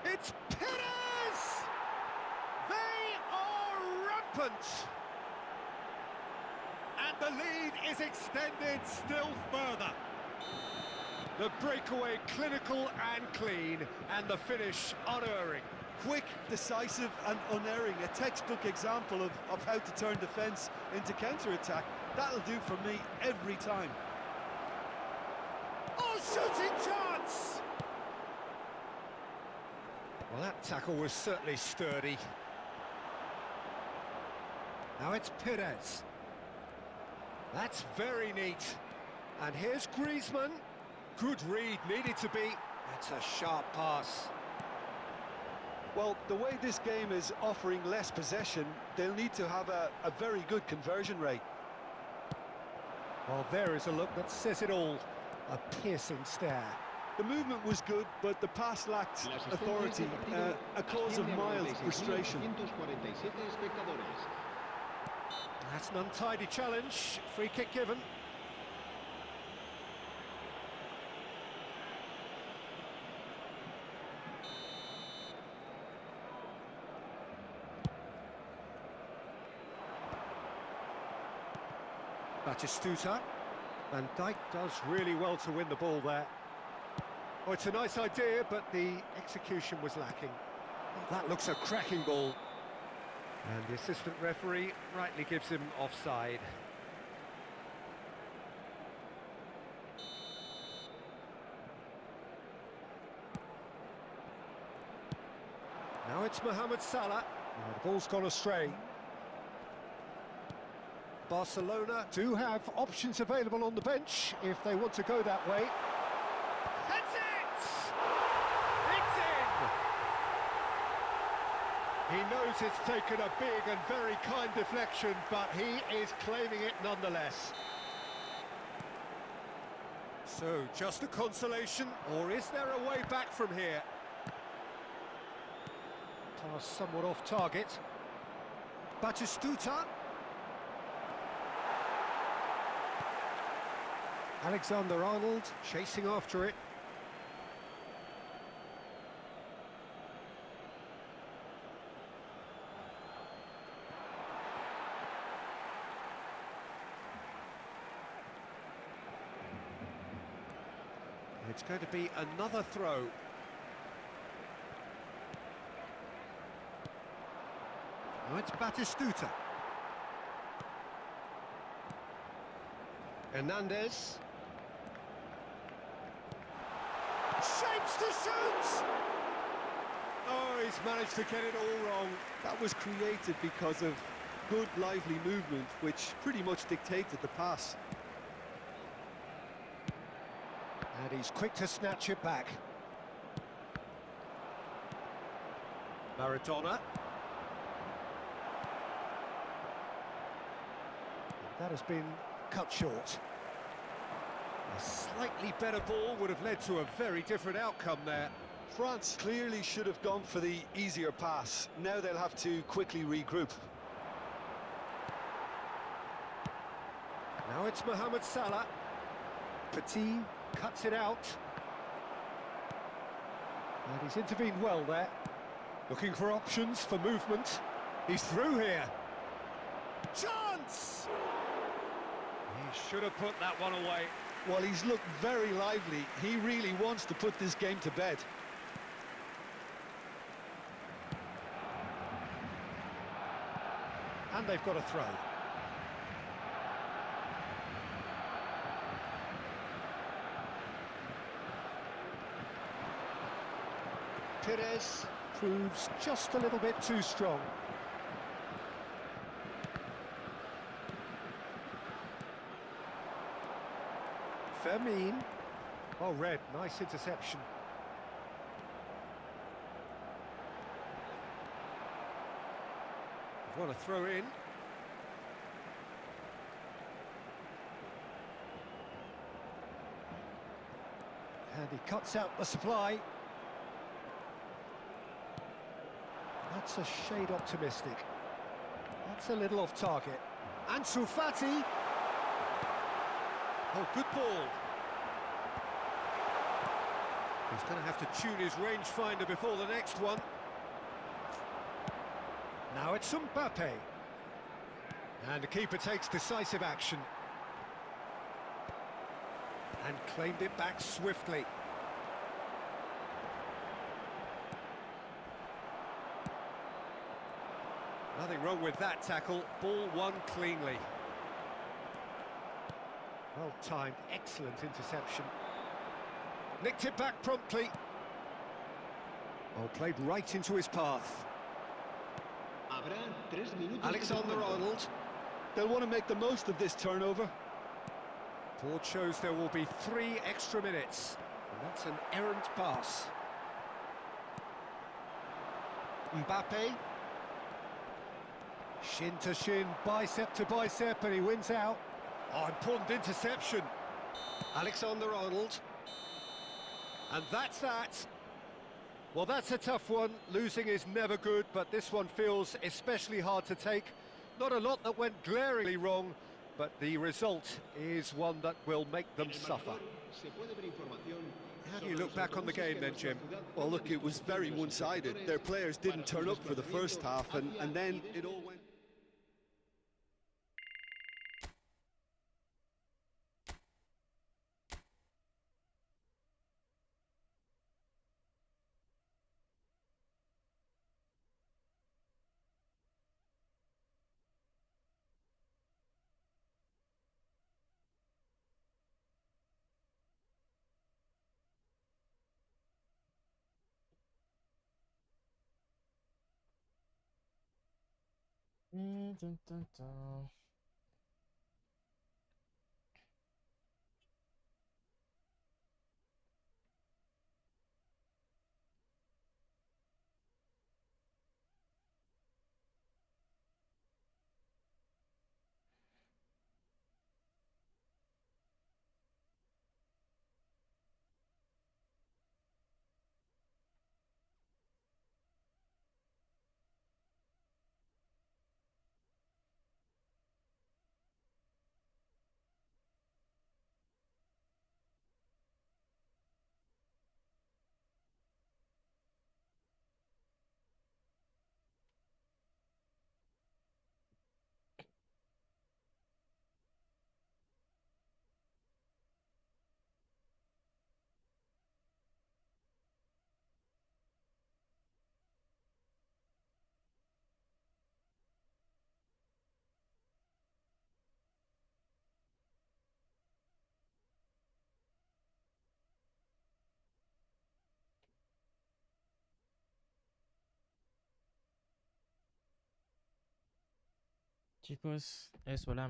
It's Perez! They are rampant! And the lead is extended still further. The breakaway clinical and clean, and the finish unerring. Quick, decisive and unerring. A textbook example of how to turn defence into counter-attack. That'll do for me every time. Oh, shooting chance! Well, that tackle was certainly sturdy. Now it's Perez. That's very neat. And here's Griezmann. Good read, needed to be. That's a sharp pass. Well, the way this game is offering less possession, they'll need to have a very good conversion rate. Well, there is a look that says it all. A piercing stare. The movement was good, but the pass lacked La asistencia authority, de partido a cause of asciende a mild 96.247 frustration. espectadores. That's an untidy challenge. Free kick given. Batistuta. Van Dijk does really well to win the ball there. Oh, it's a nice idea, but the execution was lacking. Oh, that looks a cracking ball. And the assistant referee rightly gives him offside. Now it's Mohamed Salah. Oh, the ball's gone astray. Barcelona do have options available on the bench if they want to go that way. That's it! It's in! He knows it's taken a big and very kind deflection, but he is claiming it nonetheless. So, just a consolation, or is there a way back from here? Pass somewhat off target. Batistuta. Alexander-Arnold chasing after it. It's going to be another throw. Now it's Batistuta. Hernandez. Shapes to shoot! Oh, he's managed to get it all wrong. That was created because of good, lively movement, which pretty much dictated the pass. And he's quick to snatch it back. Maradona. That has been cut short. A slightly better ball would have led to a very different outcome there. France clearly should have gone for the easier pass. Now they'll have to quickly regroup. Now it's Mohamed Salah. Petit cuts it out. And he's intervened well there. Looking for options for movement. He's through here. Chance! He should have put that one away. Well, he's looked very lively. He really wants to put this game to bed. And they've got a throw. Pires proves just a little bit too strong. Fermin. Oh, Red, nice interception. Want to throw in. And he cuts out the supply. That's a shade optimistic. That's a little off target. Ansu Fati. Oh, good ball. He's going to have to tune his rangefinder before the next one. Now it's Mbappe. And the keeper takes decisive action. And claimed it back swiftly. Nothing wrong with that tackle. Ball won cleanly. Well timed, excellent interception. Nicked it back promptly. Oh, played right into his path. Alexander-Arnold. They'll want to make the most of this turnover. Board shows there will be 3 extra minutes. And that's an errant pass. Mbappe. Shin to shin, bicep to bicep, and he wins out. Oh, important interception. Alexander-Arnold. And that's that. Well, that's a tough one. Losing is never good, but this one feels especially hard to take. Not a lot that went glaringly wrong, but the result is one that will make them suffer. How do you look back on the game then, Jim? Well, look, it was very one-sided. Their players didn't turn up for the first half, and then it all went... Dun, dun, dun. Chicos, eso la